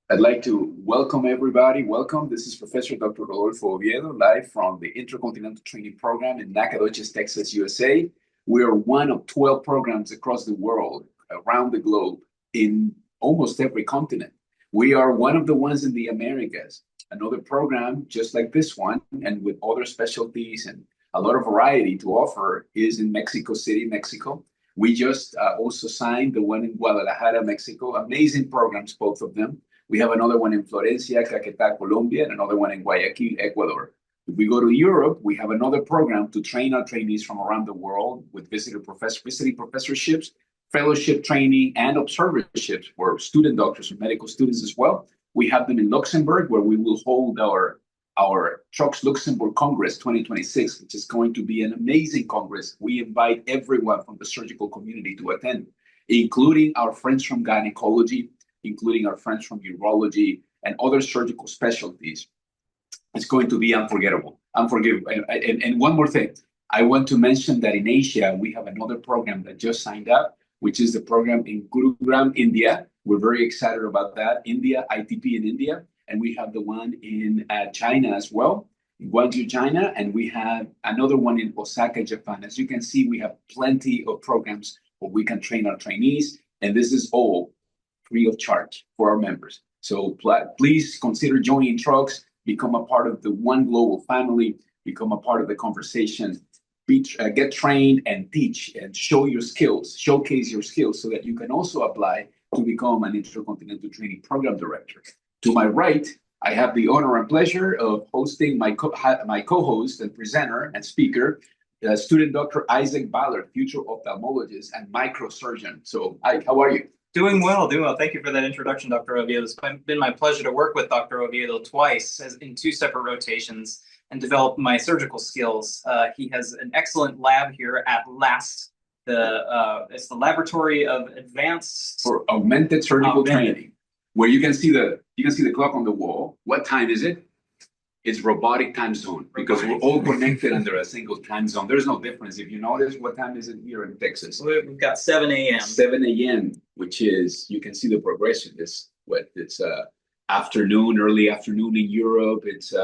I'd like to welcome everybody. Welcome. This is Professor Dr. Rodolfo Oviedo, live from the Intercontinental Training Program in Nacogdoches, Texas, USA. We are one of 12 programs across the world, around the globe, in almost every continent. We are one of the ones in the Americas. Another program just like this one, and with other specialties and a lot of variety to offer, is in Mexico City, Mexico. We just also signed the one in Guadalajara, Mexico. Amazing programs, both of them. We have another one in Florencia, Caquetá, Colombia, and another one in Guayaquil, Ecuador. If we go to Europe, we have another program to train our trainees from around the world with visiting professorships, fellowship training, and observerships for student doctors and medical students as well. We have them in Luxembourg, where we will hold our Trucks Luxembourg Congress 2026, which is going to be an amazing congress. We invite everyone from the surgical community to attend, including our friends from gynecology, including our friends from urology and other surgical specialties. It's going to be unforgettable. Unforgivable. And one more thing, I want to mention that in Asia, we have another program that just signed up, which is the program in Gurugram, India. We're very excited about that. India, ITP in India. And we have the one in China as well, in Guangzhou, China. And we have another one in Osaka, Japan. As you can see, we have plenty of programs where we can train our trainees. And this is all free of charge for our members. So please consider joining Trucks, become a part of the One Global family, become a part of the conversation, get trained and teach and show your skills, showcase your skills so that you can also apply to become an Intercontinental Training Program Director. To my right, I have the honor and pleasure of hosting my co-host and presenter and speaker, student Dr. Isaac Ballard, future ophthalmologist and microsurgeon. So, Ike, how are you? Doing well, doing well. Thank you for that introduction, Dr. Oviedo. It's been my pleasure to work with Dr. Oviedo twice in two separate rotations and develop my surgical skills. He has an excellent lab here at LAST. It's the Laboratory of Advanced for Augmented Surgical Training, where you can see the clock on the wall. What time is it? It's robotic time zone because we're all connected under a single time zone. There's no difference. If you notice, what time is it here in Texas? We've got 7 a.m. 7 a.m., which is, you can see the progression. It's afternoon, early afternoon in Europe. It's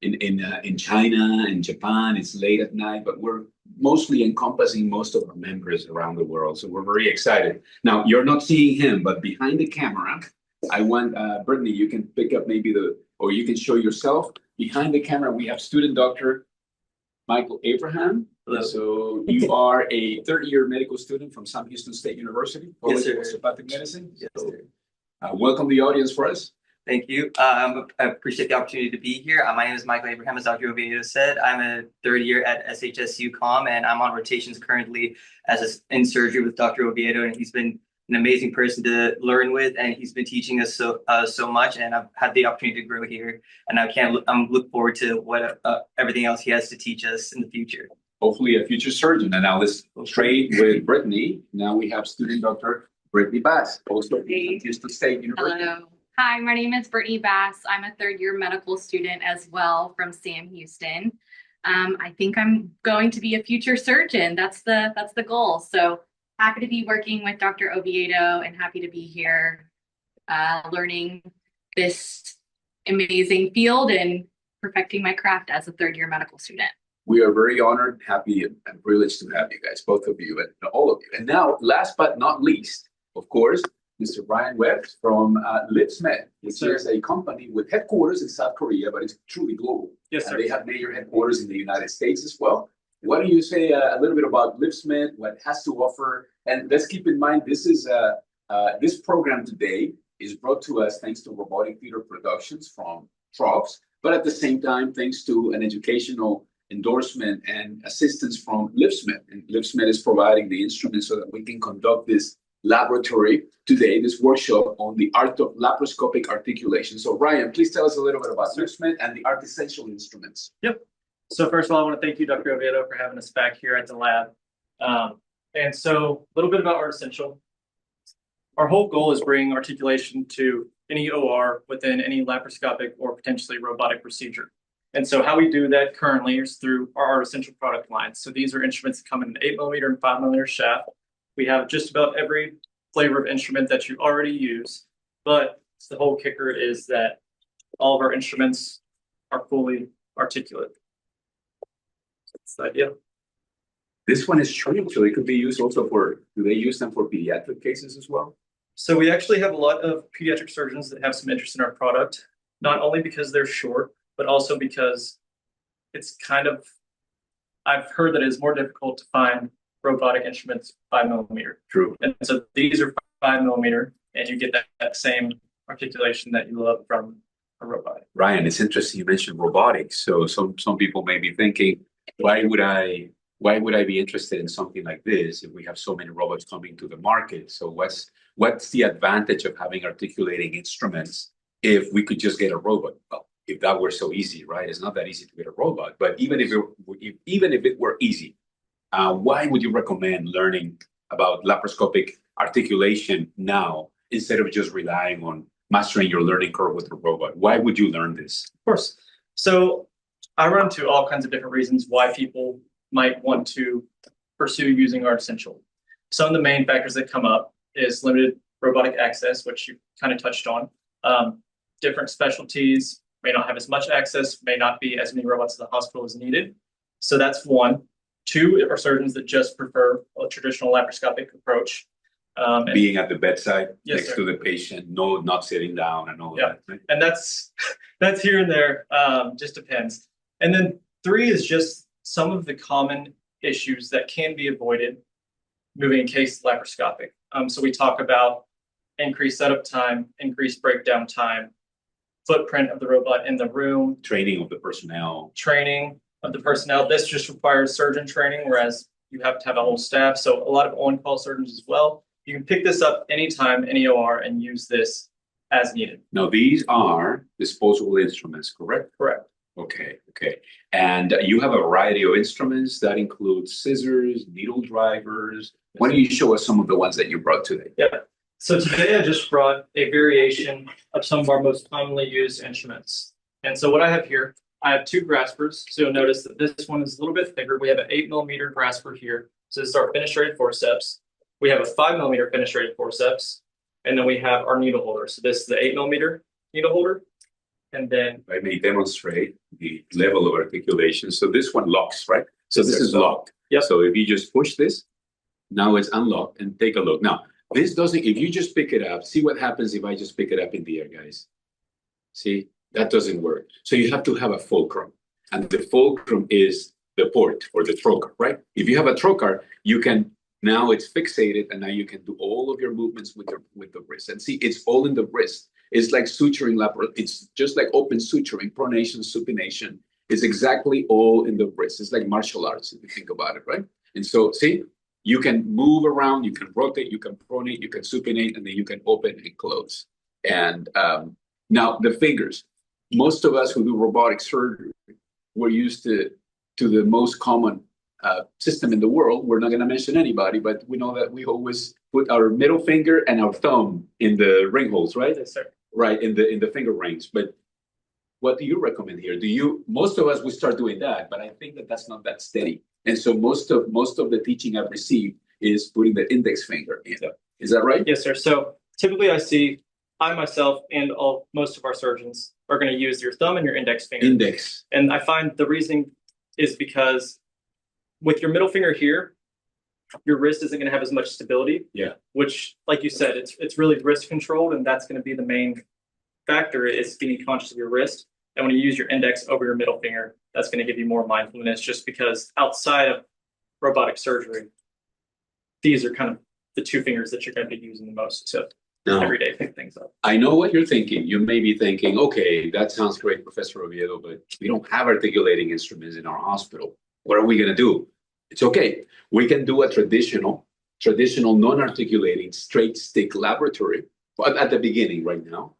in China and Japan. It's late at night, but we're mostly encompassing most of our members around the world. So we're very excited. Now, you're not seeing him, but behind the camera, I want, Brittany, you can pick up maybe or you can show yourself. Behind the camera, we have student Dr. Michael Abraham. Hello. So you are a third-year medical student from Sam Houston State University, Yes, sir. Osteopathic Medicine. Yes, so, sir. Welcome the audience for us. Thank you. I appreciate the opportunity to be here. My name is Michael Abraham, as Dr. Oviedo said. I'm a third year at SHSU COM, and I'm on rotations currently in surgery with Dr. Oviedo, and he's been an amazing person to learn with, and he's been teaching us so much, and I've had the opportunity to grow here, and I'm look forward to what everything else he has to teach us in the future. Hopefully a future surgeon. And now let's trade with Brittany. Now we have student Dr. Brittany Bass, also from Houston State University. Hello. Hi, my name is Brittany Bass. I'm a third-year medical student as well from Sam Houston. I think I'm going to be a future surgeon. That's the goal. So happy to be working with Dr. Oviedo and happy to be here learning this amazing field and perfecting my craft as a third-year medical student. We are very honored, happy, and privileged to have you guys, both of you and all of you. And now, last but not least, of course, Mr. Brian Webb from LipsMed, which is a company with headquarters in South Korea, but it's truly global. Yes, sir. And they have major headquarters in the United States as well. Why don't you say a little bit about LipsMed, what it has to offer? And let's keep in mind, this program today is brought to us thanks to Robotic Theater Productions from Trucks, but at the same time, thanks to an educational endorsement and assistance from LipsMed. And LipsMed is providing the instruments so that we can conduct this laboratory today, this workshop on the art of laparoscopic articulation. So Ryan, please tell us a little bit about LipsMed and the ArtiSential instruments. Yep. So first of all, I want to thank you, Dr. Oviedo, for having us back here at the lab. And so a little bit about ArtiSential. Our whole goal is bringing articulation to any OR within any laparoscopic or potentially robotic procedure. And so how we do that currently is through our ArtiSential product line. So these are instruments that come in an 8mm and 5mm shaft. We have just about every flavor of instrument that you already use, but So the whole kicker is that all of our instruments are fully articulate. That's the idea. This one is true, so it could be used also do they use them for pediatric cases as well? So we actually have a lot of pediatric surgeons that have some interest in our product, not only because they're short, but also because it's I've heard that it's more difficult to find robotic instruments 5 mm. True. And so these are 5 mm, and you get that same articulation that you love from a robot. Ryan, it's interesting you mentioned robotics. So some people may be thinking, why would I be interested in something like this if we have so many robots coming to the market? So what's the advantage of having articulating instruments if we could just get a robot? Well, if that were so easy, right? It's not that easy to get a robot, but even if it were easy, why would you recommend learning about laparoscopic articulation now instead of just relying on mastering your learning curve with a robot? Why would you learn this? Of course. So I run into all kinds of different reasons why people might want to pursue using ArtiSential. Some of the main factors that come up is limited robotic access, which you kind of touched on. Different specialties may not have as much access, may not be as many robots at the hospital as needed. So that's one. Two are surgeons that just prefer a traditional laparoscopic approach. Being at the bedside Yes, next to the patient, not sitting down and all that. Right? And that's here and there, just depends. And then three is just some of the common issues that can be avoided moving a case laparoscopic. So we talk about increased setup time, increased breakdown time, footprint of the robot in the room, Training of the personnel. training of the personnel. This just requires surgeon training, whereas you have to have a whole staff. So a lot of on-call surgeons as well. You can pick this up anytime, any OR, and use this as needed. Now, these are disposable instruments, correct? Correct. Okay. And you have a variety of instruments that include scissors, needle drivers. Why don't you show us some of the ones that you brought today? Yeah. So today I just brought a variation of some of our most commonly used instruments. And so what I have here, I have two graspers. So you'll notice that this one is a little bit thicker. We have an 8 mm grasper here. So this is our fenestrated forceps. We have a 5 mm fenestrated forceps. And then we have our needle holder. So this is the 8 mm needle holder. And then I may demonstrate the level of articulation. So this one locks, right? So this is locked. Yep. So if you just push this, now it's unlocked, and take a look. Now, this doesn't, if you just pick it up, see what happens if I just pick it up in the air, guys. See, that doesn't work. So you have to have a fulcrum, and the fulcrum is the port or the trocar, right? If you have a trocar, you can, now it's fixated, and now you can do all of your movements with the wrist. And see, it's all in the wrist. It's like suturing, it's just like open suturing, pronation, supination. It's exactly all in the wrist. It's like martial arts, if you think about it, right? And so, see, you can move around, you can rotate, you can pronate, you can supinate, and then you can open and close. And now the fingers. Most of us who do robotic surgery, we're used to the most common system in the world. We're not going to mention anybody, but we know that we always put our middle finger and our thumb in the ring holes, right? yes, sir. Right, in the finger rings. But what do you recommend here? Most of us, we start doing that, but I think that's not that steady. And so most of the teaching I've received is putting the index finger in. Is that right? Yes, sir. So typically I myself and most of our surgeons are going to use your thumb and your index finger. Index. And I find the reasoning is because with your middle finger here, your wrist isn't going to have as much stability. Yeah. Which, like you said, it's really wrist controlled, and that's going to be the main factor is being conscious of your wrist. And when you use your index over your middle finger, that's going to give you more mindfulness, just because outside of robotic surgery, these are kind of the two fingers that you're going to be using the most to every day pick things up. I know what you're thinking. You may be thinking, okay, that sounds great, Professor Oviedo, but we don't have articulating instruments in our hospital. What are we going to do? It's okay. We can do a traditional non-articulating straight stick laboratory, but at the beginning right now.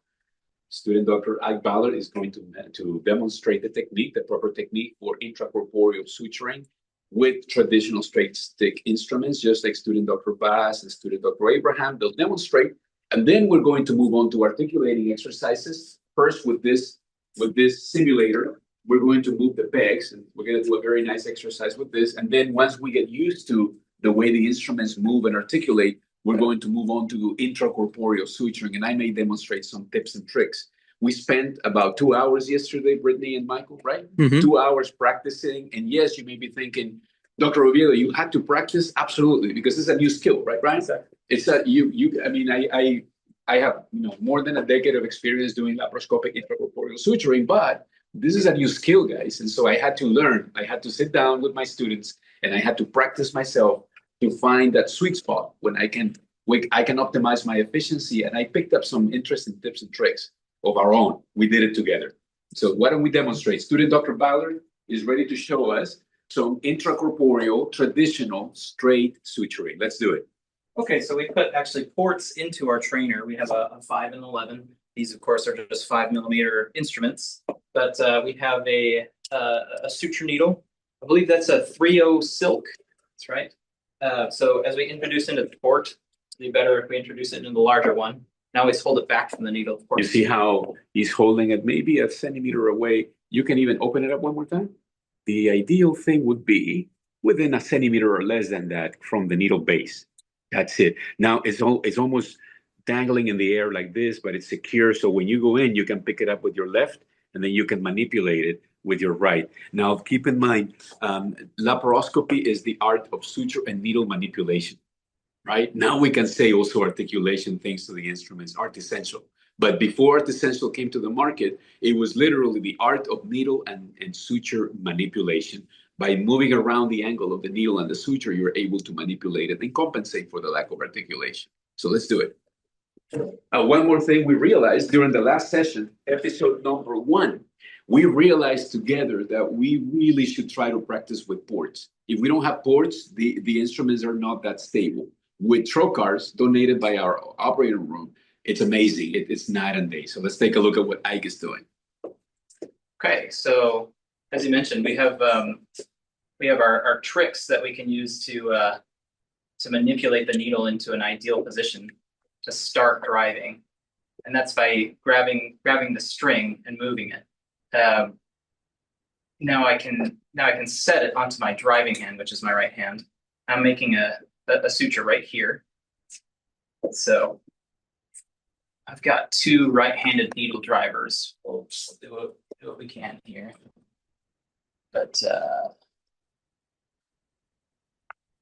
Student Dr. Ike Ballard is going to demonstrate the proper technique for intracorporeal suturing with traditional straight stick instruments, just like student Dr. Bass and student Dr. Abraham. They'll demonstrate, and then we're going to move on to articulating exercises. First, with this simulator, we're going to move the pegs, and we're going to do a very nice exercise with this. And then once we get used to the way the instruments move and articulate, We're going to move on to do intracorporeal suturing, and I may demonstrate some tips and tricks. We spent about 2 hours yesterday, Brittany and Michael, right? 2 hours practicing. And yes, you may be thinking, Dr. Oviedo, you had to practice? Absolutely, because it's a new skill, right, Brian? Exactly. It's that I mean, I have, more than a decade of experience doing laparoscopic intracorporeal suturing, but this is a new skill, guys. And so I had to learn. I had to sit down with my students and I had to practice myself to find that sweet spot when I can optimize my efficiency. And I picked up some interesting tips and tricks of our own. We did it together. So why don't we demonstrate? Student Dr. Ballard is ready to show us some intracorporeal, traditional, straight suturing. Let's do it. Okay, so we put actually ports into our trainer. We have a 5 and 11. These, of course, are just 5mm instruments. But we have a suture needle. I believe that's a 3/0 silk. That's right. So as we introduce into the port, it'd be better if we introduce it into the larger one. Now always hold it back from the needle, of course. You see how he's holding it maybe a centimeter away. You can even open it up one more time. The ideal thing would be within a centimeter or less than that from the needle base. That's it. Now it's almost dangling in the air like this, but it's secure. So when you go in, you can pick it up with your left, and then you can manipulate it with your right. Now keep in mind, laparoscopy is the art of suture and needle manipulation. Right now we can say also articulation thanks to the instruments, ArtiSential. But before ArtiSential came to the market, it was literally the art of needle and suture manipulation. By moving around the angle of the needle and the suture, you're able to manipulate it and compensate for the lack of articulation. So let's do it. One more thing we realized during the last session, episode number 1, we realized together that we really should try to practice with ports. If we don't have ports, the instruments are not that stable. With trocars donated by our operating room, it's amazing. It's night and day. So let's take a look at what Ike is doing. Okay, so as you mentioned, we have our tricks that we can use to manipulate the needle into an ideal position to start driving, and that's by grabbing the string and moving it. Now I can set it onto my driving hand, which is my right hand. I'm making a suture right here. So I've got 2 right-handed needle drivers. We'll do what we can here. But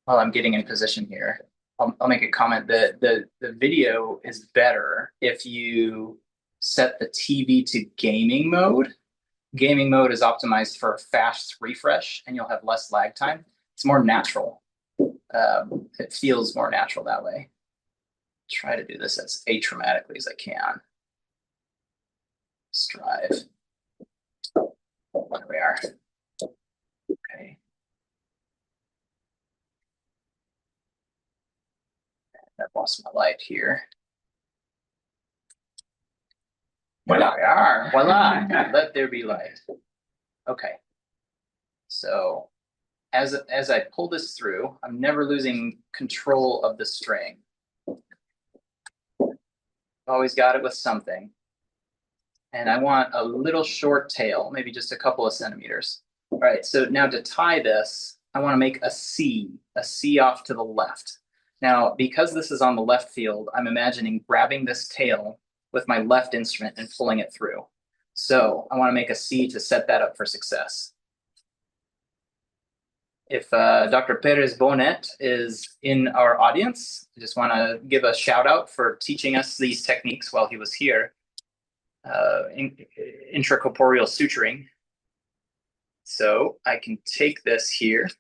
while I'm getting in position here, I'll make a comment that the video is better if you set the TV to gaming mode. Gaming mode is optimized for fast refresh, and you'll have less lag time. It's more natural. It feels more natural that way. Try to do this as atraumatically as I can. Strive. There we are. Okay. I've lost my light here. Voila, we are. Voila. Let there be light. Okay. So as I pull this through, I'm never losing control of the string. Always got it with something. And I want a little short tail, maybe just a couple of centimeters. All right, so now to tie this, I want to make a C off to the left. Now, because this is on the left field, I'm imagining grabbing this tail with my left instrument and pulling it through. So I want to make a C to set that up for success. If Dr. Perez Bonet is in our audience, I just want to give a shout out for teaching us these techniques while he was here. Intracorporeal suturing. So I can take this here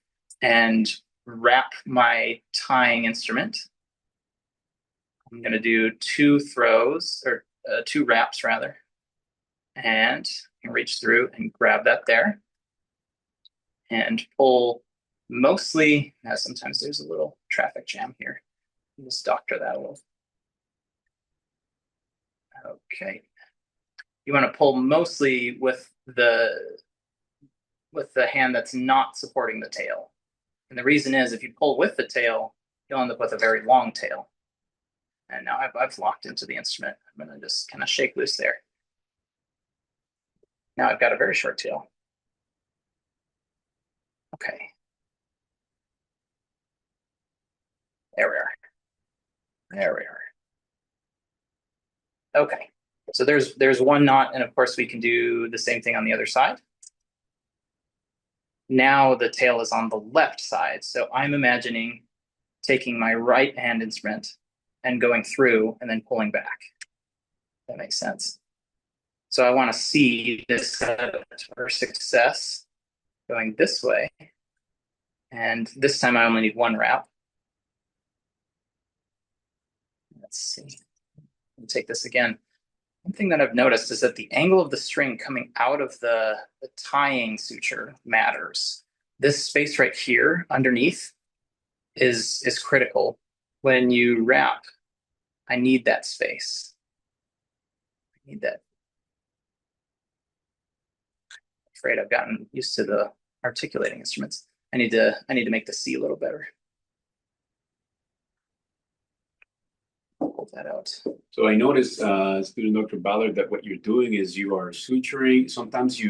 and wrap my tying instrument. I'm going to do 2 throws, or 2 wraps rather, and I can reach through and grab that there and pull mostly. Now sometimes there's a little traffic jam here. Just doctor that a little. Okay. You want to pull mostly with the hand that's not supporting the tail. And the reason is if you pull with the tail, you'll end up with a very long tail. And now I've locked into the instrument. I'm going to just kind of shake loose there. Now I've got a very short tail. Okay. There we are. There we are. Okay, so there's one knot, and of course we can do the same thing on the other side. Now the tail is on the left side, so I'm imagining taking my right hand instrument and going through and then pulling back. That makes sense. So I want to see this for success going this way. And this time I only need one wrap. Let's see. Let me take this again. One thing that I've noticed is that the angle of the string coming out of the tying suture matters. This space right here underneath is critical. When you wrap, I need that space. I need that. I'm afraid I've gotten used to the articulating instruments. I need to make the C a little better. Pull that out. So I noticed, student Dr. Ballard, that what you're doing is you are suturing. Sometimes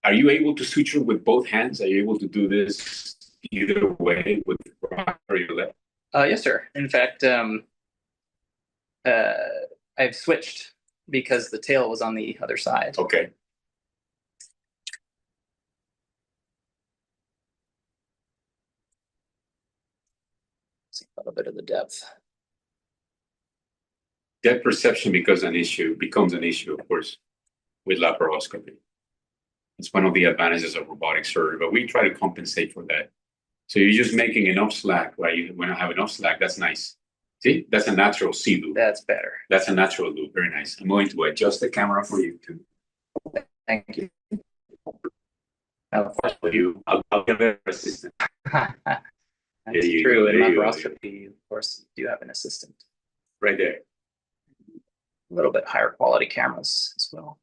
are you able to suture with both hands? Are you able to do this either way with right or your left? Yes, sir. In fact, I've switched because the tail was on the other side. Okay. See a little bit of the depth. Depth perception becomes an issue, of course, with laparoscopy. It's one of the advantages of robotic surgery, but we try to compensate for that. So you're just making enough slack, right? When I have enough slack, that's nice. See, that's a natural C loop. That's better. That's a natural loop. Very nice. I'm going to adjust the camera for you too. Thank you. Of course, for you, I'll give it an assistant. That's you true. go, In there you go. laparoscopy, of course, you do have an assistant. Right there. A little bit higher quality cameras as well.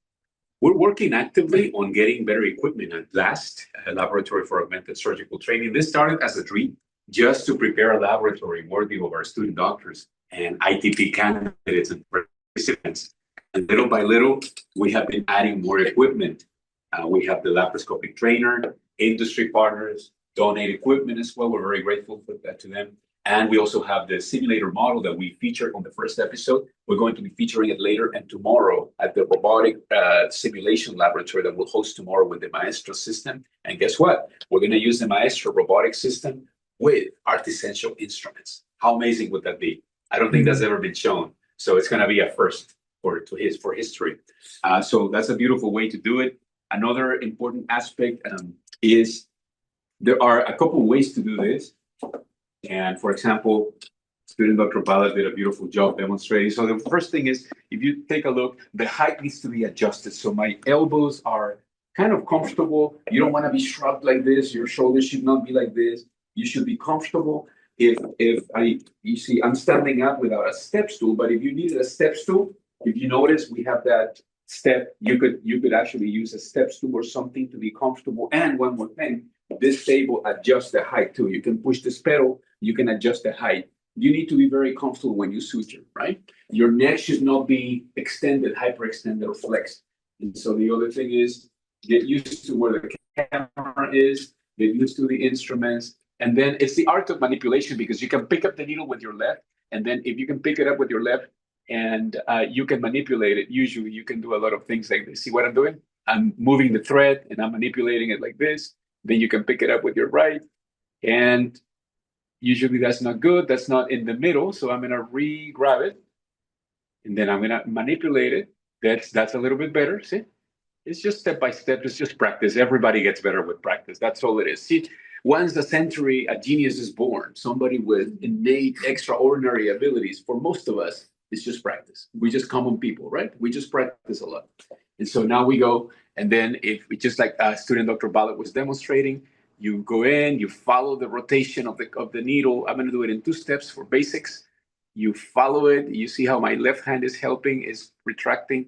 We're working actively on getting better equipment at LAST, Laboratory for Augmented Surgical Training. This started as a dream, just to prepare a laboratory worthy of our student doctors and ITP candidates and participants. And little by little, we have been adding more equipment. We have the laparoscopic trainer, industry partners, donate equipment as well. We're very grateful for that to them. And we also have the simulator model that we featured on the first episode. We're going to be featuring it later and tomorrow at the robotic simulation laboratory that we'll host tomorrow with the Maestro system. And guess what? We're going to use the Maestro robotic system with ArtiSential instruments. How amazing would that be? I don't think that's ever been shown. So it's going to be a first for history. So that's a beautiful way to do it. Another important aspect is there are a couple of ways to do this. And for example, student Dr. Ballard did a beautiful job demonstrating. So the first thing is, if you take a look, the height needs to be adjusted. So my elbows are kind of comfortable. You don't want to be shrugged like this. Your shoulders should not be like this. You should be comfortable. You see, I'm standing up without a step stool, but if you needed a step stool, if you notice, we have that step. You could actually use a step stool or something to be comfortable. And one more thing, this table adjusts the height too. You can push this pedal, you can adjust the height. You need to be very comfortable when you suture, right? Your neck should not be extended, hyperextended, or flexed. And so the other thing is, get used to where the camera is, get used to the instruments. And then it's the art of manipulation, because you can pick up the needle with your left. And then if you can pick it up with your left and you can manipulate it, usually you can do a lot of things like this. See what I'm doing? I'm moving the thread and I'm manipulating it like this. Then you can pick it up with your right. And usually that's not good. That's not in the middle. So I'm going to re-grab it. And then I'm going to manipulate it. That's a little bit better. See? It's just step by step. It's just practice. Everybody gets better with practice. That's all it is. See, once a century, a genius is born. Somebody with innate, extraordinary abilities. For most of us, it's just practice. We're just common people, right? We just practice a lot. And so now we go. And then if we, just like student Dr. Ballard was demonstrating, you go in, you follow the rotation of the needle. I'm going to do it in 2 steps for basics. You follow it. You see how my left hand is helping, is retracting.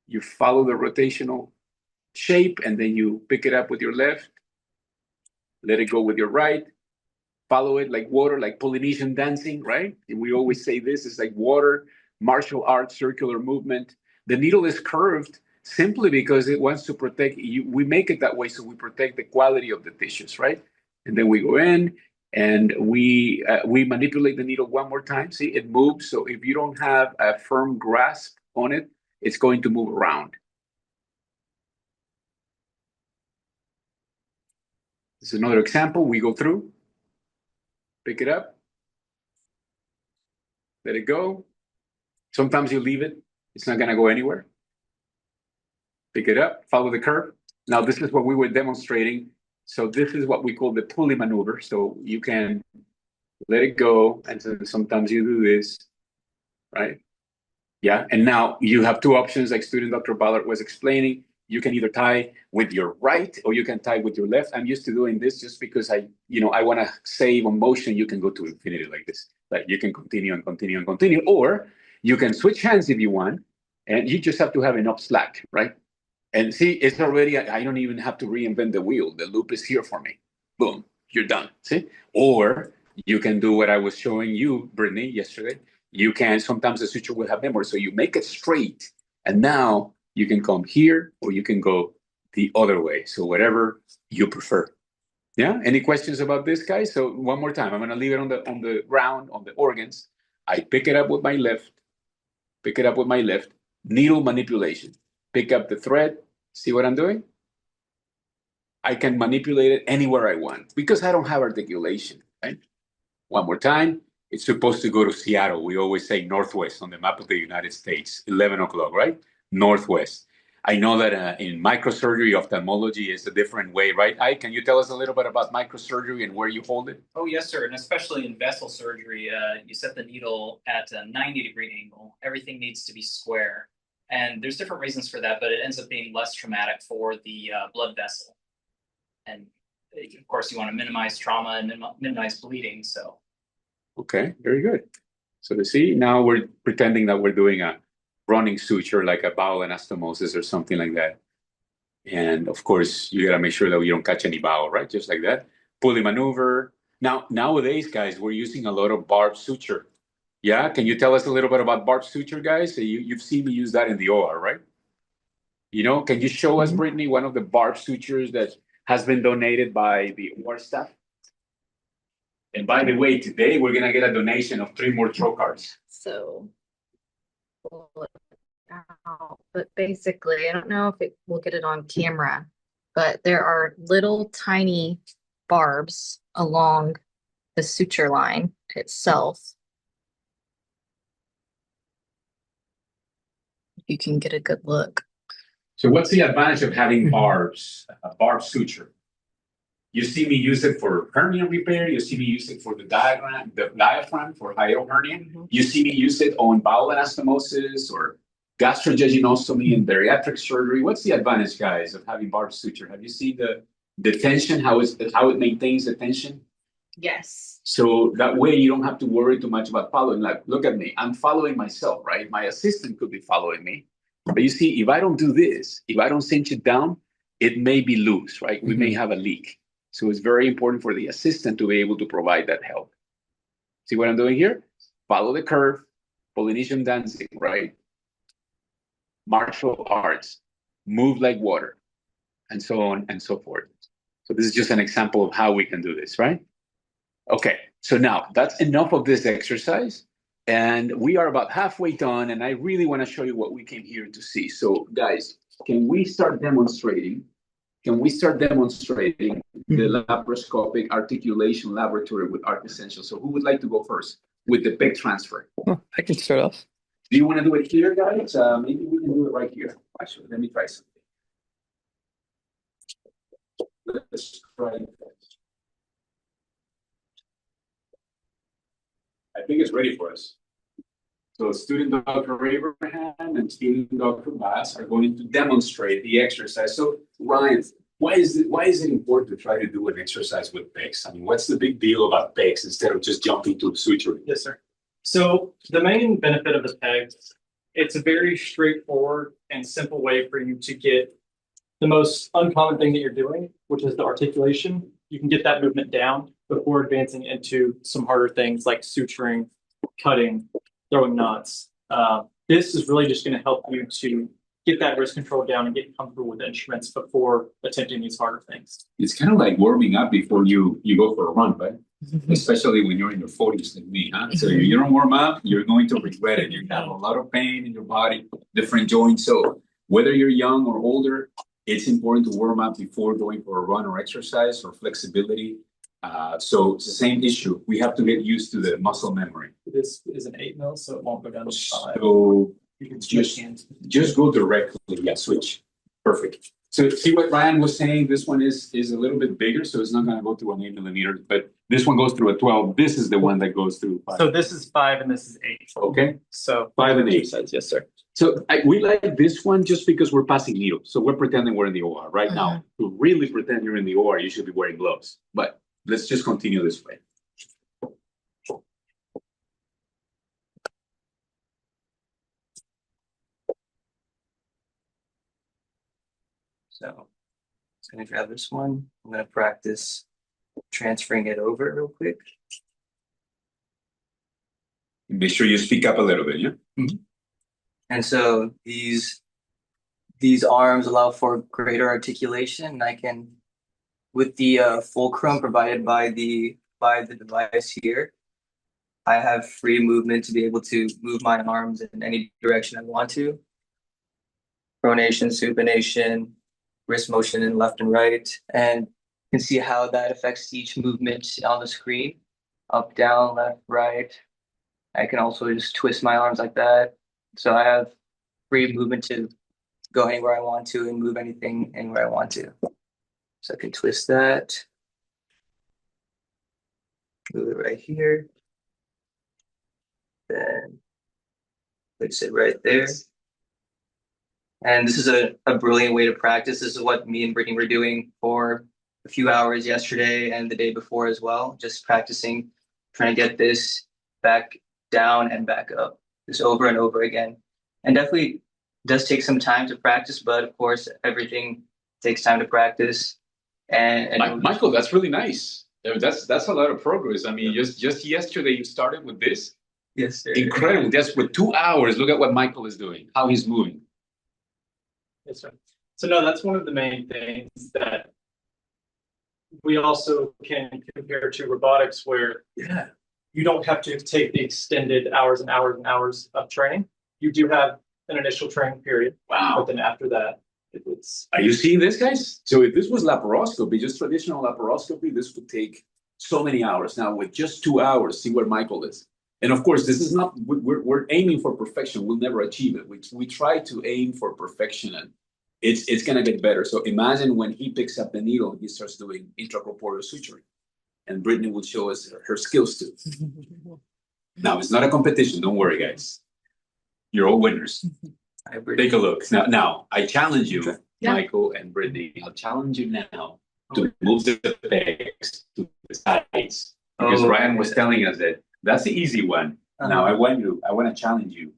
You follow the rotational shape, and then you pick it up with your left. Let it go with your right. Follow it like water, like Polynesian dancing, right? And we always say this is like water, martial arts, circular movement. The needle is curved simply because it wants to protect you. We make it that way so we protect the quality of the tissues, right? And then we go in, And we manipulate the needle one more time. See, it moves. So if you don't have a firm grasp on it, it's going to move around. This is another example. We go through, pick it up, let it go. Sometimes you leave it. It's not going to go anywhere. Pick it up, follow the curve. Now, this is what we were demonstrating. So this is what we call the pulley maneuver. So you can let it go, and so sometimes you do this, right? Yeah, and now you have two options, like student Dr. Ballard was explaining. You can either tie with your right or you can tie with your left. I'm used to doing this just because I want to save on motion. You can go to infinity like this. Like you can continue and continue and continue, or you can switch hands if you want, and you just have to have enough slack, right? And see, it's already, I don't even have to reinvent the wheel. The loop is here for me. Boom, you're done. See? Or you can do what I was showing you, Brittany, yesterday. You can, sometimes the suture will have memory. So you make it straight, and now you can come here or you can go the other way. So whatever you prefer. Yeah. Any questions about this, guys? So one more time, I'm going to leave it on the ground, on the organs. I pick it up with my left, needle manipulation. Pick up the thread. See what I'm doing? I can manipulate it anywhere I want because I don't have articulation, right? One more time. It's supposed to go to Seattle. We always say northwest on the map of the United States, 11 o'clock, right? Northwest. I know that in microsurgery, ophthalmology is a different way, right? Can you tell us a little bit about microsurgery and where you hold it? Oh, yes, sir. And especially in vessel surgery, you set the needle at a 90-degree angle. Everything needs to be square. And there's different reasons for that, but it ends up being less traumatic for the blood vessel. And of course, you want to minimize trauma and minimize bleeding. So, okay, very good. So you see, now we're pretending that we're doing a running suture, like a bowel anastomosis or something like that. And of course, you got to make sure that you don't catch any bowel, right? Just like that. Pulley maneuver. Now, nowadays, guys, we're using a lot of barbed suture. Yeah, can you tell us a little bit about barbed suture, guys? So you've seen me use that in the OR, right? Can you show us, Brittany, one of the barbed sutures that has been donated by the OR staff? And by the way, today we're gonna get a donation of 3 more trocars. So pull it out. But basically, I don't know if we'll get it on camera, but there are little tiny barbs along the suture line itself. You can get a good look. So what's the advantage of having barbs, a barb suture? You see me use it for hernia repair. You see me use it for the diaphragm for hiatal hernia. You see me use it on bowel anastomosis or gastrojejinostomy and bariatric surgery. What's the advantage, guys, of having barb suture? Have you seen the tension, how it maintains the tension? Yes. So that way you don't have to worry too much about following. Like, look at me, I'm following myself, right? My assistant could be following me. But you see, if I don't do this, if I don't cinch it down, it may be loose, right? We may have a leak. So it's very important for the assistant to be able to provide that help. See what I'm doing here? Follow the curve, Polynesian dancing, right? Martial arts, move like water, and so on and so forth. So this is just an example of how we can do this, right? Okay, so now that's enough of this exercise. And we are about halfway done, and I really want to show you what we came here to see. So guys, can we start demonstrating? The laparoscopic articulation laboratory with ArtiSential? So who would like to go first with the big transfer? Oh, I can start off. Do you want to do it here, guys? Maybe we can do it right here. Actually, let me try something. Let's try this. I think it's ready for us. So student Dr. Abraham and student Dr. Bass are going to demonstrate the exercise. So Ryan, why is it important to try to do an exercise with PECs? I mean, what's the big deal about PECs instead of just jumping to suturing? Yes, sir. So the main benefit of the pegs, it's a very straightforward and simple way for you to get the most uncommon thing that you're doing, which is the articulation. You can get that movement down before advancing into some harder things like suturing, cutting, throwing knots. This is really just going to help you to get that risk control down and get comfortable with instruments before attempting these harder things. It's kind of like warming up before you go for a run, right? Especially when you're in your 40s like me, huh? So if you don't warm up, you're going to regret it. You have a lot of pain in your body, different joints. So whether you're young or older, it's important to warm up before going for a run or exercise or flexibility. So it's the same issue. We have to get used to the muscle memory. This is an 8 mil, so it won't go down to 5. So You can switch hands. just go directly. Yeah, switch. Perfect. So see what Ryan was saying, this one is a little bit bigger, so it's not going to go through an 8 millimeter, but this one goes through a 12. This is the one that goes through 5. So this is 5 and this is 8. Okay, So 5 and 8. sides, yes, sir. So we like this one just because we're passing needles. So we're pretending we're in the OR right now. To really pretend you're in the OR, you should be wearing gloves. But let's just continue this way. So I'm just going to grab this one. I'm going to practice transferring it over real quick. Make sure you speak up a little bit, yeah? Mm-hmm. And so these arms allow for greater articulation. I can, with the fulcrum provided by the device here, I have free movement to be able to move my arms in any direction I want to. Pronation, supination, wrist motion in left and right, and you can see how that affects each movement on the screen. Up, down, left, right. I can also just twist my arms like that. So I have free movement to go anywhere I want to and move anything anywhere I want to. So I can twist that. Move it right here. Then place it right there. And this is a brilliant way to practice. This is what me and Brittany were doing for a few hours yesterday and the day before as well. Just practicing, trying to get this back down and back up, just over and over again. And definitely does take some time to practice, but of course, everything takes time to practice. And Michael, that's really nice. That's a lot of progress. I mean, just yesterday you started with this. Yes, sir. Incredible. Just with 2 hours, look at what Michael is doing, how he's moving. Yes, sir. So no, that's one of the main things that we also can compare to robotics, where you don't have to take the extended hours and hours and hours of training. You do have an initial training period. Wow. But then after that, it's. Are you seeing this, guys? So if this was laparoscopy, just traditional laparoscopy, this would take so many hours. Now with just 2 hours, see where Michael is. And of course, this is not, we're aiming for perfection. We'll never achieve it. We try to aim for perfection, and it's going to get better. So imagine when he picks up the needle and he starts doing intracorporeal suturing. And Brittany will show us her skills too. Now, it's not a competition. Don't worry, guys. You're all winners. Take a look. Now, I challenge you, Michael and Brittany. I'll challenge you now to move the pegs to the sides. Because Ryan was telling us that that's the easy one. Now, I want to challenge you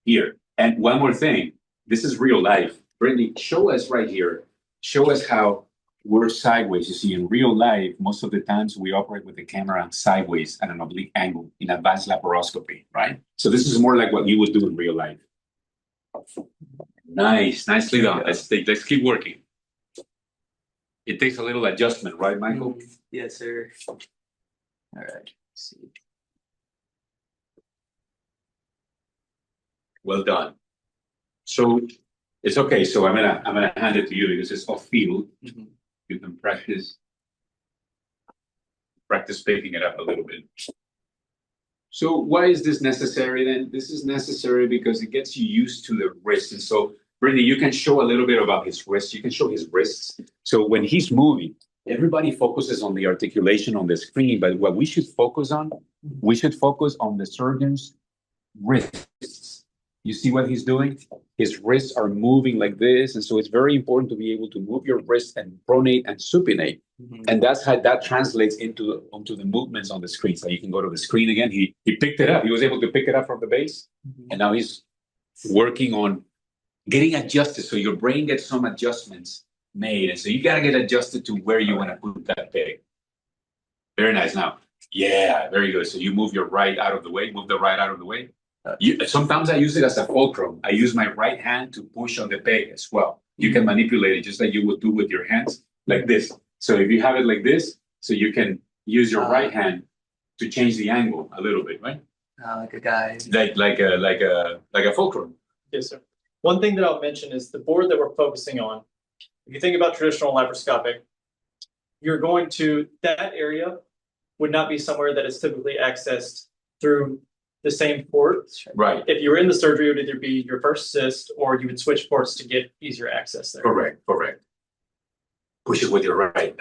here. And one more thing. This is real life. Brittany, show us right here. Show us how we're sideways. You see, in real life, most of the times we operate with the camera sideways at an oblique angle in advanced laparoscopy, right? So this is more like what you would do in real life. Nice, nicely done. Let's keep working. It takes a little adjustment, right, Michael? Yes, sir. All right. Let's see. Well done. So it's okay. So I'm gonna hand it to you because it's off field. You can practice picking it up a little bit. So why is this necessary then? This is necessary because it gets you used to the wrist. And so, Brittany, you can show a little bit about his wrists. You can show his wrists. So when he's moving, everybody focuses on the articulation on the screen, but what we should focus on the surgeon's wrists. You see what he's doing? His wrists are moving like this. And so it's very important to be able to move your wrist and pronate and supinate. And that's how that translates onto the movements on the screen. So you can go to the screen again. He picked it up. He was able to pick it up from the base. And now he's working on getting adjusted. So your brain gets some adjustments made. And so you got to get adjusted to where you want to put that peg. Very nice. Now, yeah, very good. So you move your right out of the way. Move the right out of the way. Sometimes I use it as a fulcrum. I use my right hand to push on the peg as well. You can manipulate it just like you would do with your hands, like this. So if you have it like this, so you can use your right hand to change the angle a little bit, right? Like a guy. Like a fulcrum. Yes, sir. One thing that I'll mention is the board that we're focusing on. If you think about traditional laparoscopic, you're going to, that area would not be somewhere that is typically accessed through the same port. Right. If you were in the surgery, it would either be your first cyst or you would switch ports to get easier access there. Correct. Push it with your right.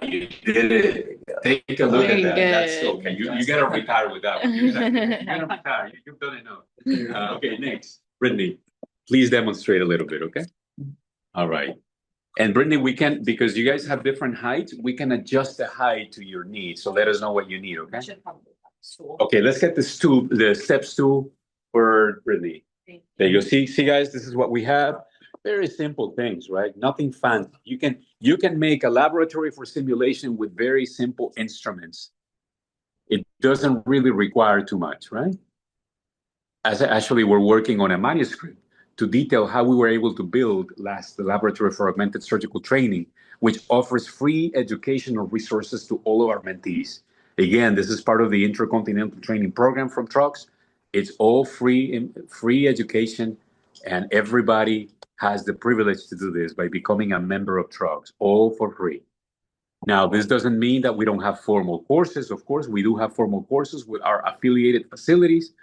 You did it. Take a look at that. That's okay. You gotta retire with that one. You gotta retire. You've done enough. Okay, next. Brittany, please demonstrate a little bit, okay? All right. And Brittany, we can, because you guys have different heights, we can adjust the height to your needs. So let us know what you need, okay? Okay, let's get the step stool for Brittany. There you go. See, guys, this is what we have. Very simple things, right? Nothing fancy. You can make a laboratory for simulation with very simple instruments. It doesn't really require too much, right? Actually, we're working on a manuscript to detail how we were able to build the Laboratory for Augmented Surgical Training, which offers free educational resources to all of our mentees. Again, this is part of the Intercontinental Training Program from Trucks. It's all free education, and everybody has the privilege to do this by becoming a member of Trucks, all for free. Now, this doesn't mean that we don't have formal courses. Of course, we do have formal courses with our affiliated facilities,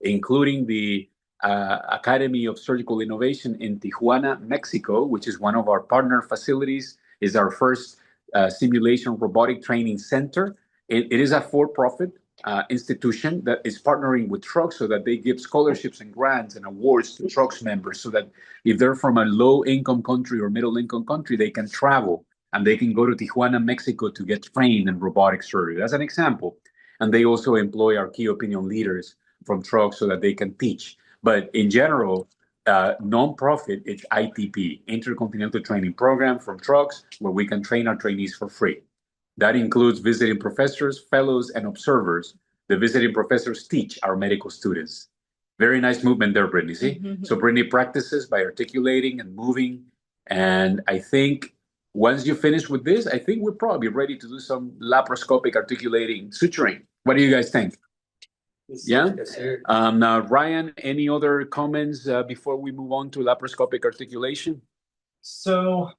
including the Academy of Surgical Innovation in Tijuana, Mexico, which is one of our partner facilities, is our first simulation robotic training center. It is a for-profit institution that is partnering with Trucks so that they give scholarships and grants and awards to Trucks members, so that if they're from a low-income country or middle-income country, they can travel and they can go to Tijuana, Mexico to get trained in robotic surgery. That's an example. And they also employ our key opinion leaders from Trucks so that they can teach. But in general, non-profit, it's ITP, Intercontinental Training Program from Trucks, where we can train our trainees for free. That includes visiting professors, fellows, and observers. The visiting professors teach our medical students. Very nice movement there, Brittany, see? Mm-hmm. So Brittany practices by articulating and moving. And I think once you finish with this, I think we're probably ready to do some laparoscopic articulating suturing. What do you guys think? Yeah. Yes, now, Ryan, any other comments before we move on to laparoscopic articulation? So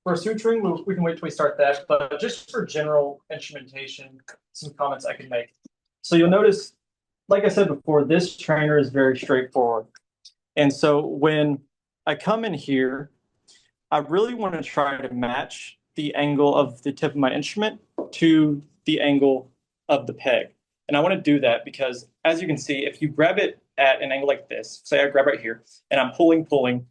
for suturing, we can wait till we start that, but just for general instrumentation, some comments I can make. So you'll notice, like I said before, this trainer is very straightforward. And so when I come in here, I really want to try to match the angle of the tip of my instrument to the angle of the peg. And I want to do that because, as you can see, if you grab it at an angle like this, say I grab right here, and I'm pulling,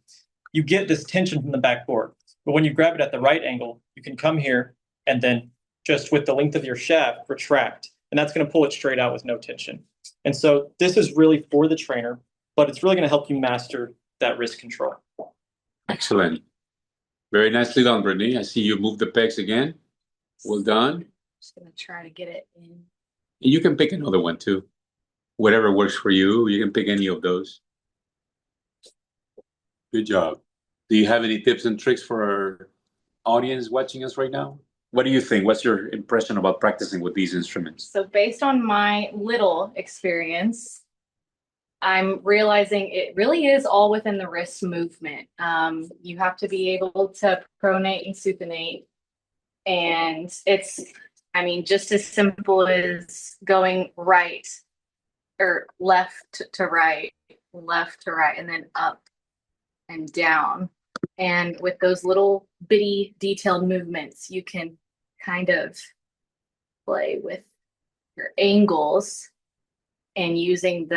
you get this tension from the backboard. But when you grab it at the right angle, you can come here and then just with the length of your shaft, retract. And that's going to pull it straight out with no tension. And so this is really for the trainer, but it's really going to help you master that wrist control. Excellent. Very nicely done, Brittany. I see you move the pegs again. Well done. Just going to try to get it in. You can pick another one too. Whatever works for you, you can pick any of those. Good job. Do you have any tips and tricks for our audience watching us right now? What do you think? What's your impression about practicing with these instruments? So based on my little experience, I'm realizing it really is all within the wrist movement. You have to be able to pronate and supinate. And it's, just as simple as going right or left to right, and then up and down. And with those little bitty detailed movements, you can kind of play with your angles and using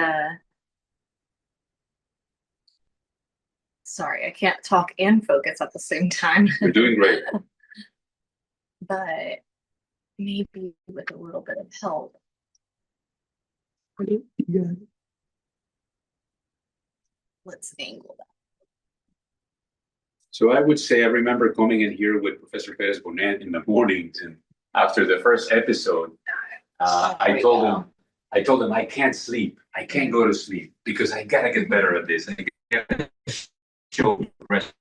sorry, I can't talk and focus at the same time. You're doing great. But maybe with a little bit of help. Yeah. Let's angle that. So I would say I remember coming in here with Professor Perez Bonet in the mornings, and after the first episode, I told him, I told them I can't sleep. I can't go to sleep because I gotta get better at this. I gotta show progression.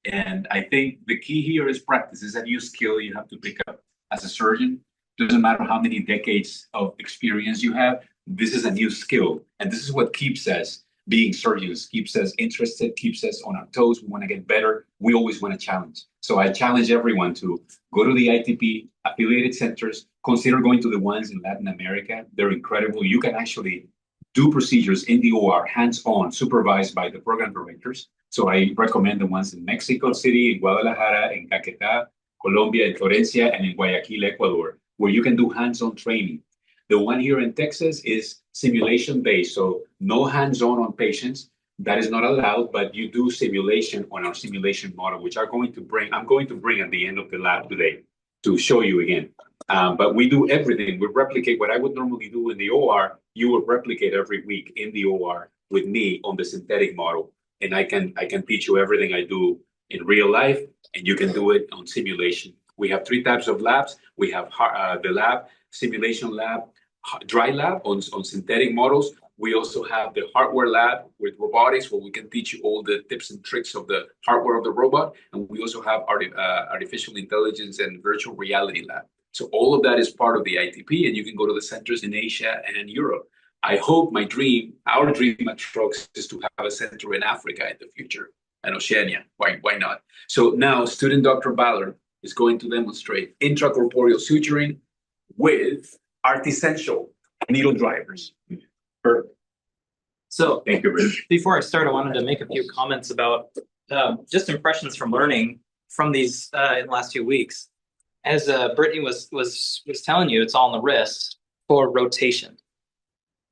And I think the key here is practice. It's a new skill you have to pick up as a surgeon. Doesn't matter how many decades of experience you have. This is a new skill, and this is what keeps us being surgeons, keeps us interested, keeps us on our toes. We want to get better. We always want to challenge. So I challenge everyone to go to the ITP affiliated centers. Consider going to the ones in Latin America. They're incredible. You can actually do procedures in the OR, hands-on, supervised by the program directors. So I recommend the ones in Mexico City, in Guadalajara, in Caquetá, Colombia, in Florencia, and in Guayaquil, Ecuador, where you can do hands-on training. The one here in Texas is simulation-based, so no hands-on on patients. That is not allowed, but you do simulation on our simulation model, which I'm going to bring at the end of the lab today to show you again. But we do everything. We replicate what I would normally do in the OR. You will replicate every week in the OR with me on the synthetic model, and I can teach you everything I do in real life, and you can do it on simulation. We have 3 types of labs. We have the lab, simulation lab, dry lab on synthetic models. We also have the hardware lab with robotics, where we can teach you all the tips and tricks of the hardware of the robot. And we also have artificial intelligence and virtual reality lab. So all of that is part of the ITP, and you can go to the centers in Asia and Europe. I hope our dream at Strokes is to have a center in Africa in the future, and Oceania. Why not? So now student Dr. Ballard is going to demonstrate intracorporeal suturing with ArtiSential needle drivers. Perfect. So Thank you, Rich. before I start, I wanted to make a few comments about just impressions from learning from these in the last few weeks. As Brittany was telling you, it's all on the wrist for rotation.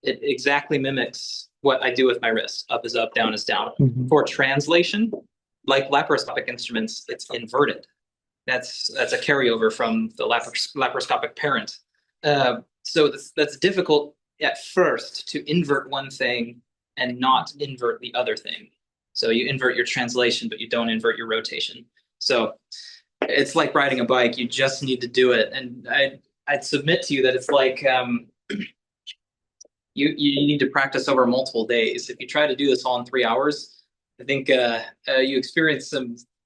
It exactly mimics what I do with my wrist. Up is up, down is down. Mm-hmm. For translation, like laparoscopic instruments, it's inverted. That's a carryover from the laparoscopic parent. So that's difficult at first to invert one thing and not invert the other thing. So you invert your translation, but you don't invert your rotation. So it's like riding a bike. You just need to do it. And I'd submit to you that it's like you need to practice over multiple days. If you try to do this all in 3 hours, I think you experience